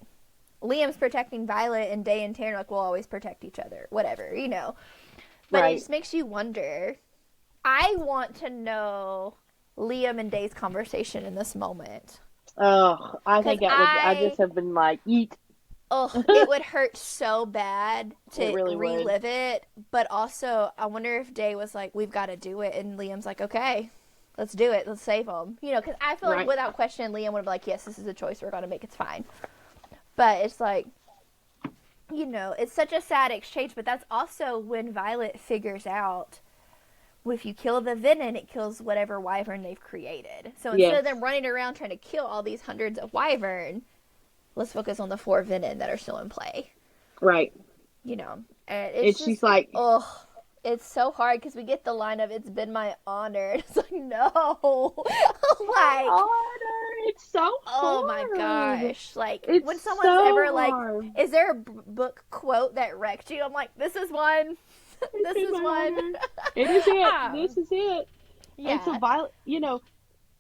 A: Liam's protecting Violet and Day and Taryn like, we'll always protect each other. Whatever, you know. But it just makes you wonder. I want to know Liam and Day's conversation in this moment.
B: Oh, I think I just have been like, eat.
A: Oh, it would hurt so bad to
B: really
A: relive it. But also, I wonder if Day was like, we've got to do it. And Liam's like, okay, let's do it. Let's save him. You know, because I feel like without question, Liam would be like, yes, this is a choice we're going to make. It's fine. But it's like, you know, it's such a sad exchange. But that's also when Violet figures out, if you kill the venom, it kills whatever wyvern they've created. So instead of them running around trying to kill all these hundreds of wyvern, let's focus on the 4 venom that are still in play.
B: Right.
A: You know, and it's just,
B: she's like,
A: oh, it's so hard because we get the line of, it's been my honor. It's like, no. Like,
B: honor. It's so hard.
A: Oh my gosh. Like,
B: it's
A: when someone's
B: so
A: ever
B: hard.
A: like, is there a book quote that wrecked you? I'm like, this is one. This is one.
B: It is it. This is it.
A: Yeah.
B: And so Violet, you know,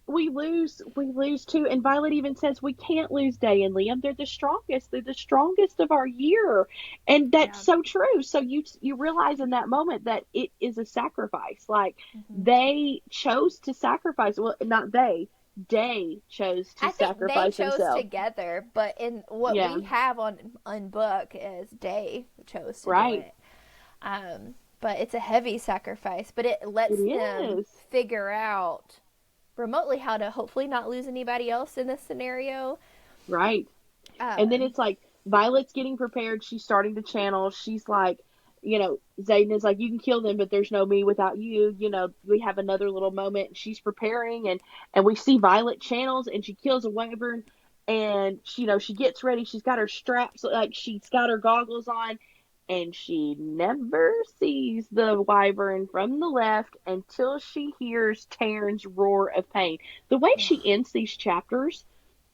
B: we lose too. And Violet even says we can't lose Day and Liam. They're the strongest. They're the strongest of our year. And that's so true. So you realize in that moment that it is a sacrifice. Like, they chose to sacrifice. Well, not they. Day chose to sacrifice himself.
A: They chose together, but in what we have on book is Day chose to do it. But it's a heavy sacrifice, but it lets them figure out remotely how to hopefully not lose anybody else in this scenario.
B: Right. And then it's like Violet's getting prepared. She's starting to channel. She's like, you know, Xaden is like, you can kill them, but there's no me without you. You know, we have another little moment. She's preparing, and we see Violet channels, and she kills a wyvern, and she, you know, she gets ready. She's got her straps, like she's got her goggles on, and she never sees the wyvern from the left until she hears Taryn's roar of pain. The way she ends these chapters,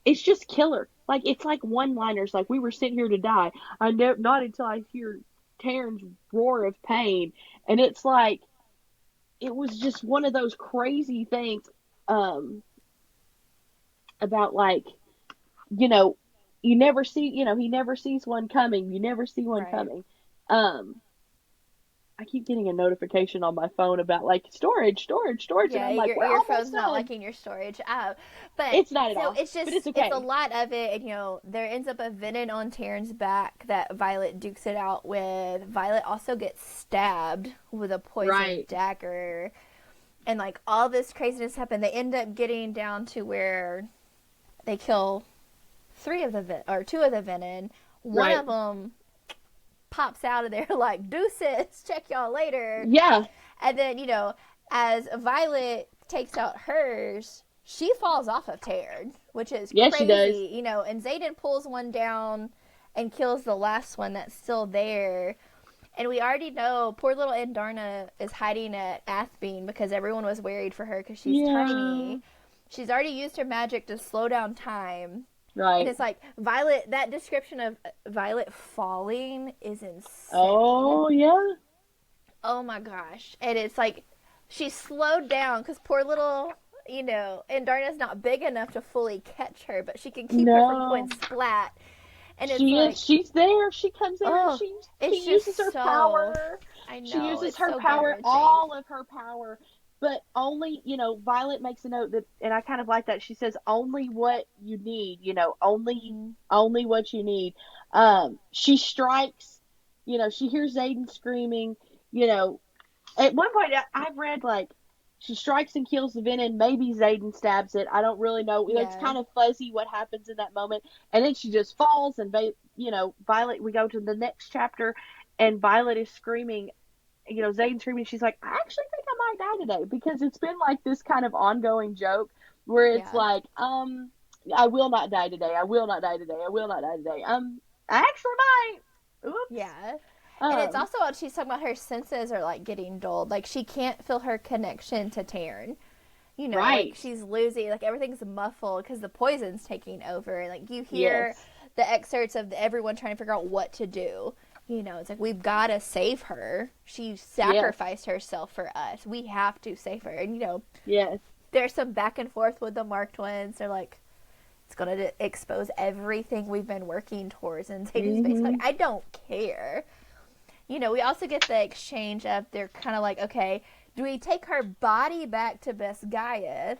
B: it's just killer. Like, it's like one-liners, like, we were sent here to die. Not until I hear Taryn's roar of pain. And it's like, it was just one of those crazy things about, like, you know, you never see, you know, he never sees one coming. You never see one coming. I keep getting a notification on my phone about, like, storage,
A: yeah,
B: and I'm like,
A: your phone's not liking your storage. But
B: it's not at all.
A: It's just,
B: but it's okay.
A: It's a lot of it, and, you know, there ends up a venom on Taryn's back that Violet dukes it out with. Violet also gets stabbed with a poison dagger, and, like, all this craziness happened. They end up getting down to where they kill 2 of the venom. One of them pops out of there like, deuces, check y'all later.
B: Yeah.
A: And then, you know, as Violet takes out hers, she falls off of Taryn, which is crazy.
B: She does.
A: You know, and Xaden pulls one down and kills the last one that's still there. And we already know poor little Andarna is hiding at Athbean because everyone was worried for her because she's
B: Yeah.
A: tiny. She's already used her magic to slow down time. And
B: Right.
A: it's like Violet, that description of Violet falling is insane.
B: Oh, yeah.
A: Oh my gosh. And it's like she slowed down because poor little, and Darna's not big enough to fully catch her, but she can keep her from going
B: No.
A: splat. And it's
B: She is.
A: like,
B: She's there. She comes there and
A: oh,
B: she
A: it's
B: uses
A: just
B: her
A: so,
B: power.
A: I
B: She
A: know,
B: uses
A: it's
B: her
A: so gut
B: power,
A: wrenching.
B: all of her power, but only, Violet makes a note that, and I kind of like that. She says only what you need,
A: Mm-hmm.
B: only what you need. She strikes, she hears Zayden screaming, you know, at one point I've read like she strikes and kills the venom. Maybe Zayden stabs it. I don't really know. It's
A: Yeah.
B: kind of fuzzy what happens in that moment. And then she just falls, and Violet. We go to the next chapter, and Violet is screaming. Zayden screaming. She's like, I actually think I might die today, because it's been like this kind of ongoing joke where it's
A: Yeah.
B: like, I will not die today. I will not die today. I will not die today. I actually might. Oops.
A: Yeah. And it's
B: Um.
A: also what she's talking about, her senses are like getting dulled. Like she can't feel her connection to Taryn. Like
B: Right.
A: she's losing, like everything's muffled because the poison's taking over. And like you hear
B: Yes.
A: the excerpts of everyone trying to figure out what to do. It's like we've got to save her. She
B: Yes.
A: sacrificed herself for us. We have to save her. And
B: Yes.
A: there's some back and forth with the Marked ones. They're like, it's going to expose everything we've been working towards. And Zayden's basically
B: Mhm.
A: like, I don't care. We also get the exchange of they're kind of like, okay, do we take her body back to Besgaiath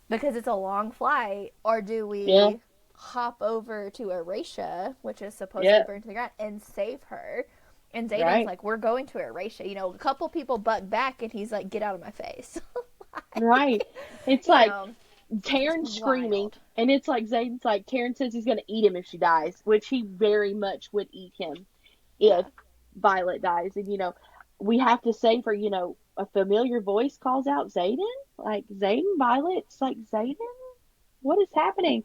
A: because it's a long flight, or do
B: Yeah.
A: we hop over to Eratia, which is supposed to be
B: Yeah.
A: burned to the ground, and save her? And Zayden's
B: Right.
A: like, we're going to Eratia. A couple people buck back, and he's like, get out of my face.
B: Right.
A: Like,
B: It's
A: you
B: like
A: know, it's
B: Taryn screaming,
A: wild.
B: and it's like Zayden's like, Taryn says he's gonna eat him if she dies, which he very much would eat him if
A: Yeah.
B: Violet dies. And we have to say, for a familiar voice calls out Zayden, like Zayden, Violet's like, Zayden, what is happening?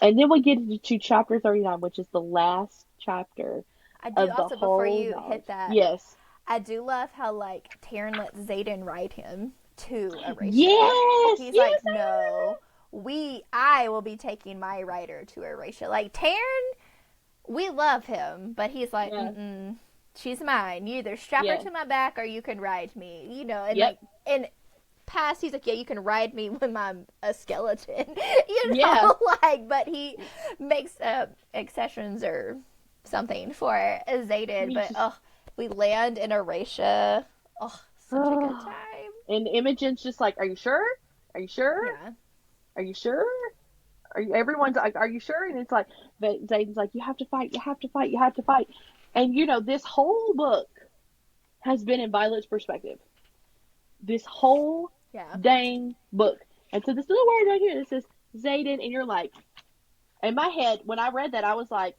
B: And then we get into chapter 39, which is the last chapter
A: I do
B: of the
A: also, before
B: whole
A: you
B: knowledge.
A: hit that,
B: Yes.
A: I do love how like Taryn lets Zayden ride him to Eratia.
B: Yes.
A: He's like,
B: Yes, I
A: no,
B: remember.
A: I will be taking my rider to Eratia. Like Taryn, we love him, but he's like,
B: Yeah.
A: mm, she's mine. You either strap her
B: Yeah.
A: to my back or you can ride me. And
B: Yep.
A: like in past, he's like, yeah, you can ride me when I'm a skeleton.
B: Yeah.
A: like, but he makes exceptions or something for Zayden.
B: He's
A: But
B: just,
A: we land in Eratia. Oh, such a good
B: oh.
A: time.
B: And Imogen's just like, are you sure? Are you sure?
A: Yeah.
B: Are you sure? Everyone's like, are you sure? And it's like, but Zayden's like, you have to fight, you have to fight, you have to fight. And this whole book has been in Violet's perspective. This whole
A: Yeah.
B: dang book. And so this little word right here that says Zayden, and you're like, in my head, when I read that, I was like,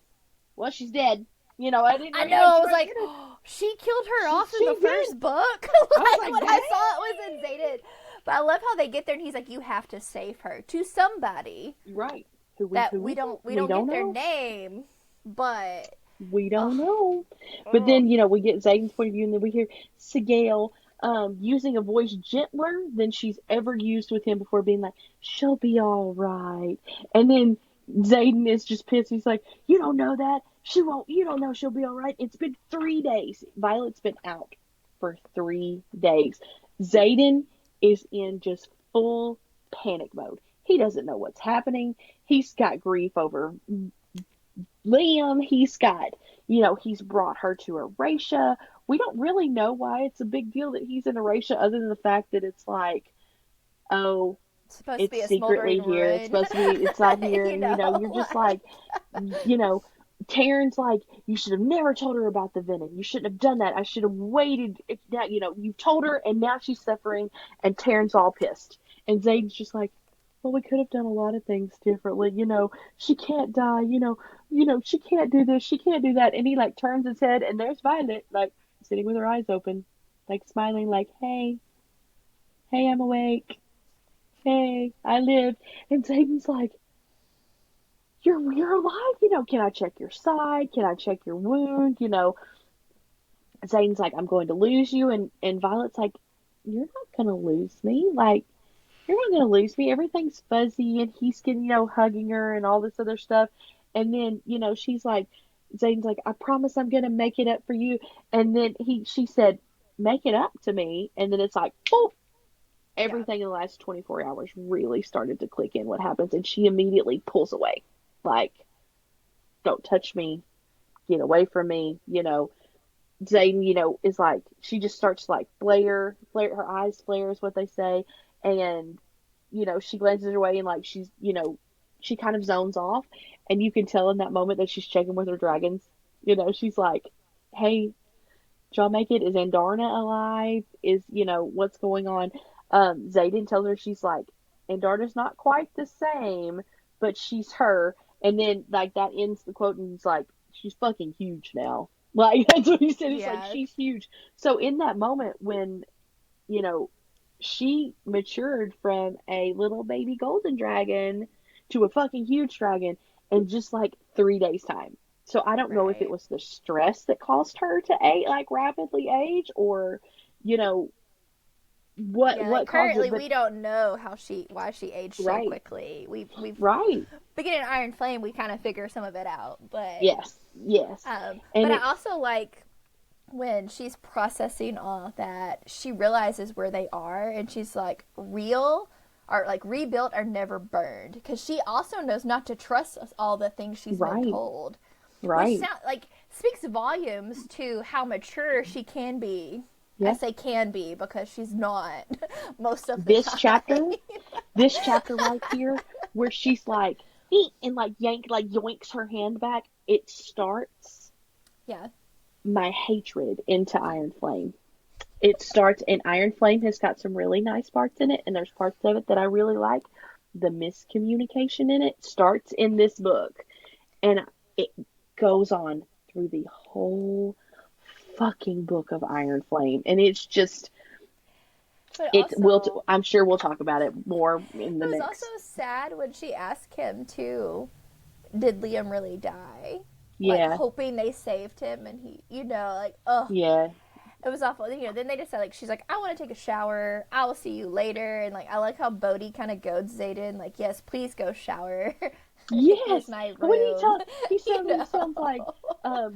B: well, she's dead. I didn't
A: I
B: know,
A: know. I was
B: but
A: like, oh, she killed her off in
B: she
A: the
B: did.
A: first book.
B: I was
A: like
B: like,
A: when I saw
B: dang.
A: it was in Zayden. But I love how they get there and he's like, you have to save her to somebody
B: Right. Who
A: that
B: who
A: we
B: is it?
A: don't we
B: We
A: don't
B: don't
A: get their
B: know.
A: name, but
B: We
A: oh,
B: don't know. But
A: oh
B: then, we get Zayden's point of view, and then we hear Sigale using a voice gentler than she's ever used with him before, being like, she'll be all right. And then Zayden is just pissed. He's like, you don't know that. She won't, you don't know she'll be all right. It's been 3 days. Violet's been out for 3 days. Zayden is in just full panic mode. He doesn't know what's happening. He's got grief over Liam. He's brought her to Eratia. We don't really know why it's a big deal that he's in Eratia, other than the fact that it's like, oh,
A: it's supposed to
B: it's
A: be a
B: secretly
A: smoldering
B: here. It's
A: ruin.
B: supposed to be, it's not here. And, you're just
A: like
B: like, you know, Taryn's like, you should have never told her about the venom. You shouldn't have done that. I should have waited. Now, you told her, and now she's suffering, and Taryn's all pissed. And Zayden's just like, well, we could have done a lot of things differently. She can't die. She can't do this. She can't do that. And he like turns his head, and there's Violet, like sitting with her eyes open, like smiling, like, hey, hey, I'm awake. Hey, I lived. And Zayden's like, you're alive, you know, can I check your side? Can I check your wound? You know, Zayden's like, I'm going to lose you, and Violet's like, you're not gonna lose me. Like, you're not gonna lose me. Everything's fuzzy, and he's getting, you know, hugging her and all this other stuff. And then, you know, she's like, Zayden's like, I promise I'm gonna make it up for you. And then she said, make it up to me. And then it's like, oh,
A: Yeah.
B: everything in the last 24 hours really started to click in what happens. And she immediately pulls away. Like, don't touch me. Get away from me. You know, Zayden, you know, is like, she just starts to like flare, her eyes flare is what they say. And, you know, she glances away and like she's, you know, she kind of zones off. And you can tell in that moment that she's checking with her dragons. You know, she's like, hey, did y'all make it? Is Andarna alive? Is, you know, what's going on? Zayden tells her, she's like, Andarna's not quite the same, but she's her. And then, like, that ends the quote, and he's like, she's fucking huge now. Like, that's what he said. He's like,
A: Yeah.
B: she's huge. So, in that moment when, you know, she matured from a little baby golden dragon to a fucking huge dragon in just like 3 days' time. So I don't know if it
A: Right.
B: was the stress that caused her to like rapidly age, or, you know,
A: Yeah, like
B: what caused it.
A: currently
B: But
A: we don't know why she aged so
B: right,
A: quickly. We've
B: right,
A: beginning Iron Flame we kind of figure some of it out, but
B: yes, yes,
A: but
B: and
A: I
B: it
A: also like when she's processing all that, she realizes where they are and she's like, real or like rebuilt are never burned, because she also knows not to trust all the things she's been
B: right,
A: told, which
B: right,
A: sound like speaks volumes to how mature she can be. I
B: yeah.
A: say can be because she's not most of the
B: This
A: time.
B: chapter, this chapter right here, where she's like, "Eek," and like yoinks her hand back. It starts
A: Yeah.
B: my hatred into Iron Flame. It starts, and Iron Flame has got some really nice parts in it, and there's parts of it that I really like. The miscommunication in it starts in this book, and it goes on through the whole fucking book of Iron Flame, and it's just
A: But
B: it will.
A: also,
B: I'm sure we'll talk about it more in
A: it
B: the
A: was also
B: next.
A: sad when she asked him to, did Liam really die? Like
B: Yeah,
A: hoping they saved him, and he, like, oh,
B: yeah,
A: it was awful. Then they decided, like, she's like, I want to take a shower. I will see you later. And like, I like how Bodhi kind of goads Zayden, like, yes, please go shower. Here's
B: yes.
A: my
B: When
A: room.
B: he
A: you
B: sounded, he sounds
A: know?
B: like,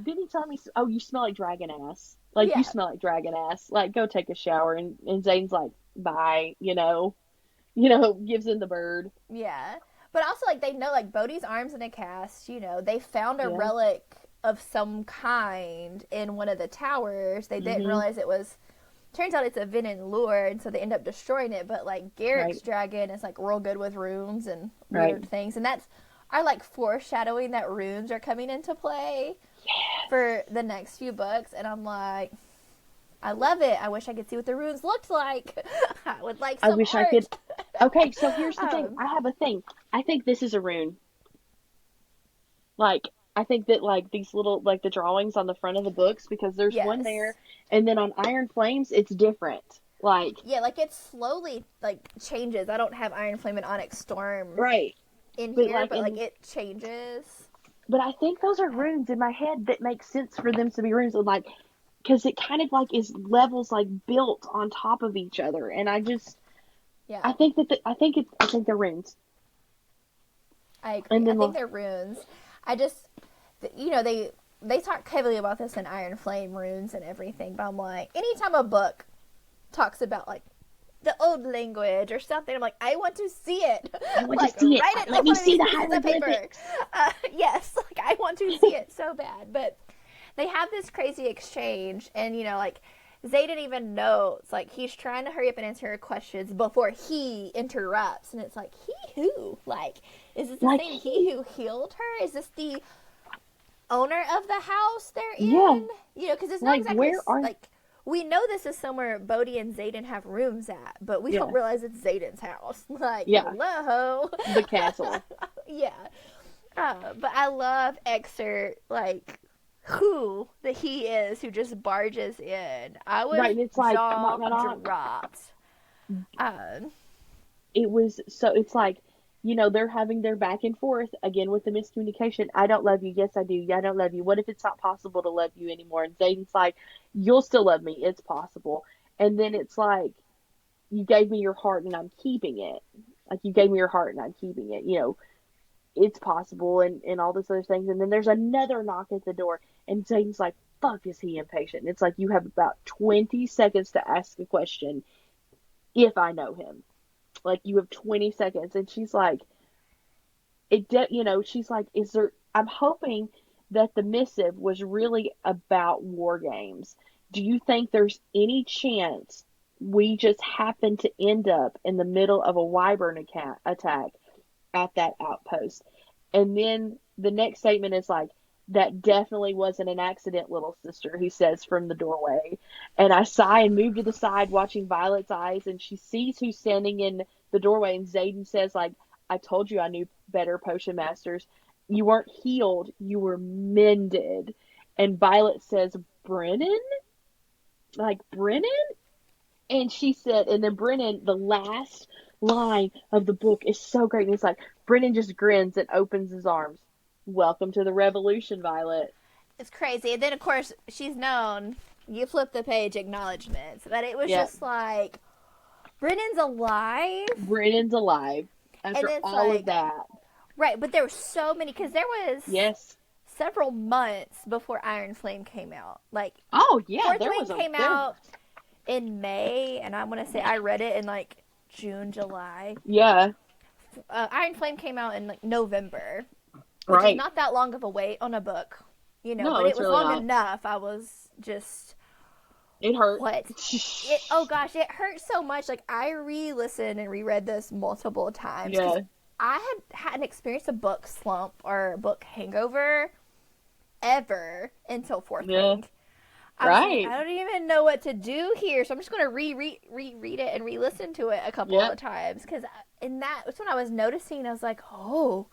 B: didn't he tell me? Oh, you smell like dragon ass. Like you
A: Yeah,
B: smell like dragon ass. Like go take a shower. And Zane's like, bye. Gives in the bird.
A: yeah. But also, like, they know, like, Bodhi's arms in a cast. They found a
B: Yeah.
A: relic of some kind in one of the towers. They didn't
B: Mhm.
A: realize it was. Turns out it's a Venin lure, and so they end up destroying it. But like
B: Right.
A: Garrick's dragon is like real good with runes and
B: Right.
A: weird things, and that's are like foreshadowing that runes are coming into play for the next few books. And I'm like, I love it. I wish I could see what the runes looked like. I would like
B: I
A: some
B: wish I could.
A: art.
B: Okay, so here's the thing.
A: um,
B: I have a thing. I think this is a rune. Like, I think that like these little like the drawings on the front of the books, because there's one there,
A: yes.
B: and then on Iron Flames it's different. Like,
A: Yeah, like it slowly like changes. I don't have Iron Flame and Onyx Storm
B: right.
A: in
B: But
A: here,
B: like
A: but like
B: in
A: it changes.
B: but I think those are runes in my head that make sense for them to be runes. And like, because it kind of like is levels like built on top of each other, and
A: Yeah.
B: I think that I think they're runes.
A: I agree.
B: And
A: I
B: then
A: think they're runes. I just, they talk heavily about this in Iron Flame runes and everything. But I'm like, anytime a book talks about like the old language or something, I'm like, I want to see it.
B: I want to
A: Like,
B: see it.
A: write it
B: Let
A: up
B: me
A: on
B: see
A: these
B: the
A: pieces of paper.
B: hieroglyphics.
A: Yes, like I want to see it so bad. But they have this crazy exchange, and like Zayden even knows, like he's trying to hurry up and answer her questions before he interrupts, and it's like, he who? Like, is this the
B: Like
A: same he who healed her? Is this the owner of the house they're
B: yeah,
A: in? Because it's not
B: like
A: exactly
B: where are
A: like we know this is somewhere Bodhi and Zayden have rooms at, but we don't
B: yeah
A: realize it's Zayden's house. Like,
B: yeah
A: hello.
B: the castle.
A: Yeah. But I love Exer, like, who the he is who just barges in. I was
B: Right, and it's like
A: jaw
B: Moknarok.
A: dropped. Um,
B: It was so it's like they're having their back and forth again with the miscommunication. I don't love you. Yes, I do. Yeah, I don't love you. What if it's not possible to love you anymore? And Zayden's like, you'll still love me. It's possible. And then it's like, you gave me your heart and I'm keeping it. Like, you gave me your heart and I'm keeping it. It's possible and all this other things. And then there's another knock at the door. And Zayden's like, fuck, is he impatient? And it's like, you have about 20 seconds to ask a question if I know him. Like, you have 20 seconds. And she's like, she's like, I'm hoping that the missive was really about war games. Do you think there's any chance we just happen to end up in the middle of a wyvern attack at that outpost? And then the next statement is like, that definitely wasn't an accident, little sister, he says from the doorway. And I sigh and move to the side, watching Violet's eyes, and she sees who's standing in the doorway, and Xaden says, like, I told you I knew better, potion masters. You weren't healed, you were mended. And Violet says, Brennan? Like, Brennan? And she said, and then Brennan, the last line of the book is so great. And it's like, Brennan just grins and opens his arms. Welcome to the revolution, Violet.
A: It's crazy. And then, of course, she's known, you flip the page, acknowledgments. But it was just like, Brennan's alive.
B: Brennan's alive. After all of that.
A: Right, but there were so many, because there was
B: yes,
A: several months before Iron Flame came out. Like,
B: oh yeah,
A: Fourth Wing came out in May, and I want to say I read it in like June, July.
B: Yeah.
A: Iron Flame came out in like November, which is not that long of a wait on a book, but it was really long enough. I was just.
B: It hurt.
A: What? Oh gosh, it hurt so much. Like, I re-listened and reread this multiple times.
B: Yeah.
A: I hadn't experienced a book slump or book hangover ever until Fourth Wing.
B: Right.
A: I don't even know what to do here, so I'm just going to reread it and re-listen to it a couple of times. Because that's when I was noticing, I was like, oh,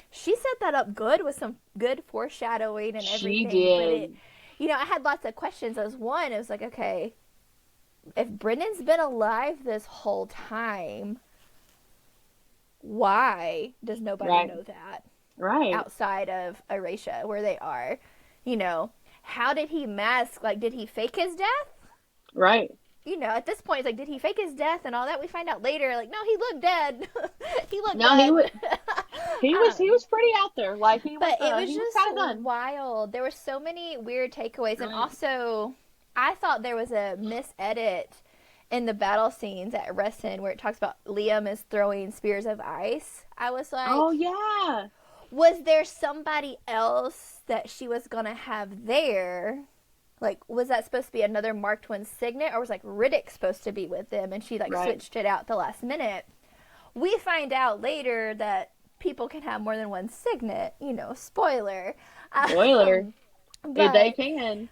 A: she set that up good with some good foreshadowing and everything.
B: She did.
A: But I had lots of questions. As one, it was like, okay, if Brennan's been alive this whole time, why does nobody know that?
B: Right.
A: Outside of Eratia, where they are. How did he mask? Like, did he fake his death?
B: Right.
A: At this point, it's like, did he fake his death and all that? We find out later, like, no, he looked dead. He looked dead.
B: He was pretty out there. Like, it was
A: just wild. There were so many weird takeaways. And also, I thought there was a mis-edit in the battle scenes at Resen where it talks about Liam is throwing spears of ice. I was like,
B: oh, yeah.
A: Was there somebody else that she was going to have there? Like, was that supposed to be another Mark Twain signet? Or was, like, Riddick supposed to be with them and she, like, switched it out the last minute? We find out later that people can have more than one signet. Spoiler.
B: Spoiler. They can.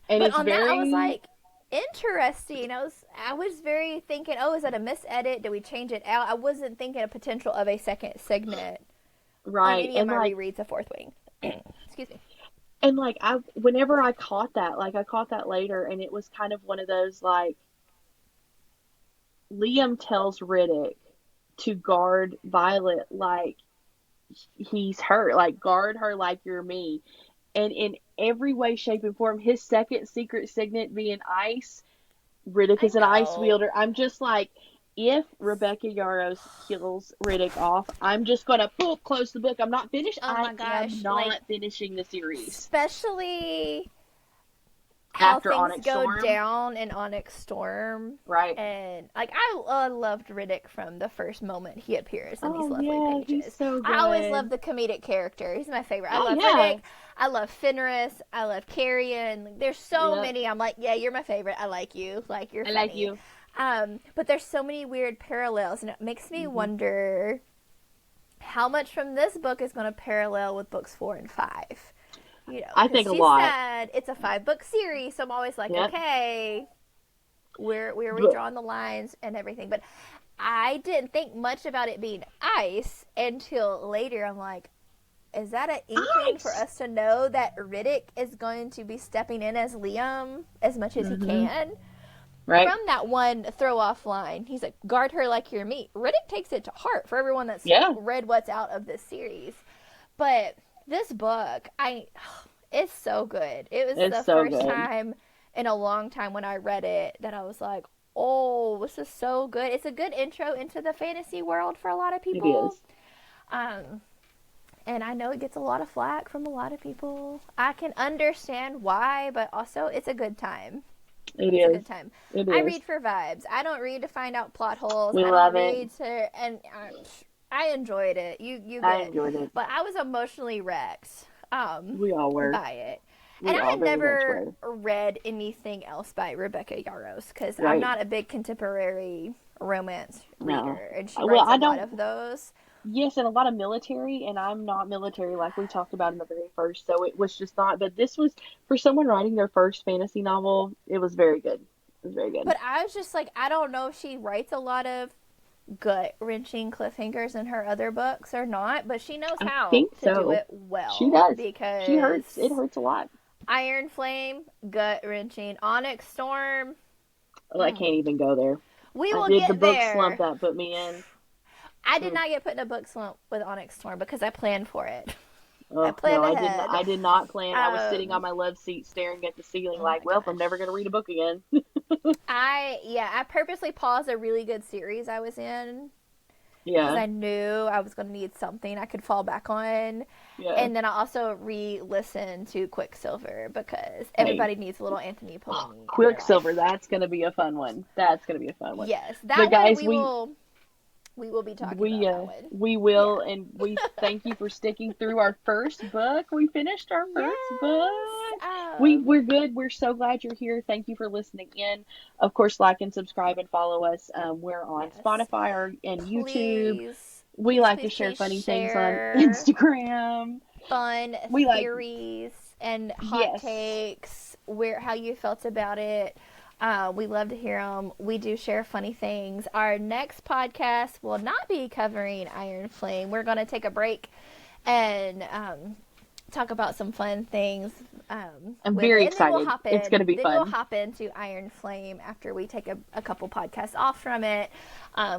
B: And
A: but
B: it's
A: on
B: very...
A: that, I was like, interesting. I was very thinking, oh, is that a mis-edit? Did we change it out? I wasn't thinking a potential of a second signet.
B: Right.
A: On any of my rereads of Fourth Wing. Excuse me.
B: And, like, whenever I caught that, like, I caught that later, and it was kind of one of those, like, Liam tells Riddick to guard Violet like he's her, like, guard her like you're me. And in every way, shape, and form, his second secret signet being ice, Riddick is an ice wielder. I'm just like, if Rebecca Yarros kills Riddick off, I'm just going to close the book. I'm not finished. I'm not finishing the series.
A: Especially how
B: after
A: things
B: Onyx
A: go
B: Storm.
A: Down in Onyx Storm.
B: Right.
A: And, like, I loved Riddick from the first moment he appears in these lovely pages.
B: He's so good.
A: I always love the comedic character. He's my favorite. I love Riddick. I love Fenris. I love Carrion. There's so many. I'm like, yeah, you're my favorite. I like you. Like, you're funny.
B: I like you.
A: But there's so many weird parallels, and it makes me wonder how much from this book is going to parallel with books 4 and 5.
B: I think a lot.
A: She said it's a 5-book series, so I'm always like, okay, where are we drawing the lines and everything? But I didn't think much about it being ice until later. I'm like, is that an inkling for us to know that Riddick is going to be stepping in as Liam as much as he can?
B: Right?
A: from that one throw off line. He's like, guard her like your meat. Riddick takes it to heart for everyone that's
B: Yeah.
A: read what's out of this series. But this book, it's so good. It was
B: It's
A: the
B: so
A: first
B: good.
A: time in a long time when I read it that I was like, oh, this is so good. It's a good intro into the fantasy world for a lot of
B: It
A: people.
B: is.
A: Um, and I know it gets a lot of flack from a lot of people. I can understand why, but also it's a good time.
B: It
A: It's a
B: is.
A: good time.
B: It
A: I
B: is.
A: read for vibes. I don't read to find out plot holes.
B: We
A: I don't
B: love it.
A: read to and I enjoyed it. You
B: I
A: get,
B: enjoyed it.
A: but I was emotionally wrecked
B: We all were.
A: by it. And
B: We
A: I
B: all
A: had
B: very much
A: never
B: were.
A: read anything else by Rebecca Yarros because I'm
B: Right.
A: not a big contemporary romance
B: No.
A: reader, and she
B: Well,
A: writes a
B: I
A: lot
B: don't.
A: of those.
B: Yes, and a lot of military, and I'm not military like we talked about in the very first, so it was just not. But this was for someone writing their first fantasy novel. It was very good. It was very good.
A: But I was just like, I don't know if she writes a lot of gut wrenching cliffhangers in her other books or not, but she knows
B: I
A: how
B: think
A: to do
B: so.
A: it
B: She
A: well
B: does. She hurts. It
A: because
B: hurts a lot.
A: Iron Flame, gut wrenching. Onyx Storm,
B: Well, I can't even go there.
A: we
B: I
A: will
B: did the
A: get
B: book slump
A: there.
B: that put me in.
A: I did
B: Mm.
A: not get put in a book slump with Onyx Storm because I planned for it. I
B: Oh no,
A: planned
B: I did not.
A: ahead.
B: I did not plan. I was sitting on
A: Um,
B: my love seat, staring at the ceiling,
A: oh
B: like,
A: my
B: well, I'm never
A: gosh.
B: gonna read a book again.
A: I purposely paused a really good series I was in because
B: Yeah,
A: I knew I was going to need something I could fall back on.
B: yeah.
A: And then I also re-listened to Quicksilver because
B: Hey,
A: everybody needs a little Anthony
B: oh,
A: Pomini in their
B: Quicksilver.
A: life.
B: That's gonna be a fun one. That's gonna be a fun one.
A: Yes,
B: But
A: that one
B: guys,
A: we will be talking
B: we
A: about that one.
B: we
A: Yeah.
B: will, and we thank you for sticking through our first book. We finished our first book.
A: Yes.
B: We're good. We're so glad you're here. Thank you for listening in. Of course, like and subscribe and follow us. We're on
A: Yes.
B: Spotify and YouTube.
A: Please,
B: We
A: please,
B: like to
A: please,
B: share
A: please
B: funny things on
A: share
B: Instagram.
A: fun
B: We like,
A: theories and hot
B: yes,
A: takes, where how you felt about it. We love to hear them. We do share funny things. Our next podcast will not be covering Iron Flame. We're going to take a break and talk about some fun things
B: I'm
A: with
B: very
A: it, and then we'll
B: excited.
A: hop
B: It's
A: in.
B: going to be
A: Then we'll
B: fun.
A: hop into Iron Flame after we take a couple podcasts off from it,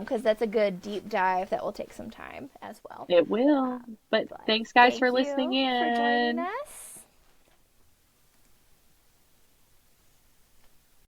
A: because that's a good deep dive that will take some time as well.
B: It will. But
A: But
B: thanks, guys, for
A: thank
B: listening
A: you for joining
B: in.
A: us.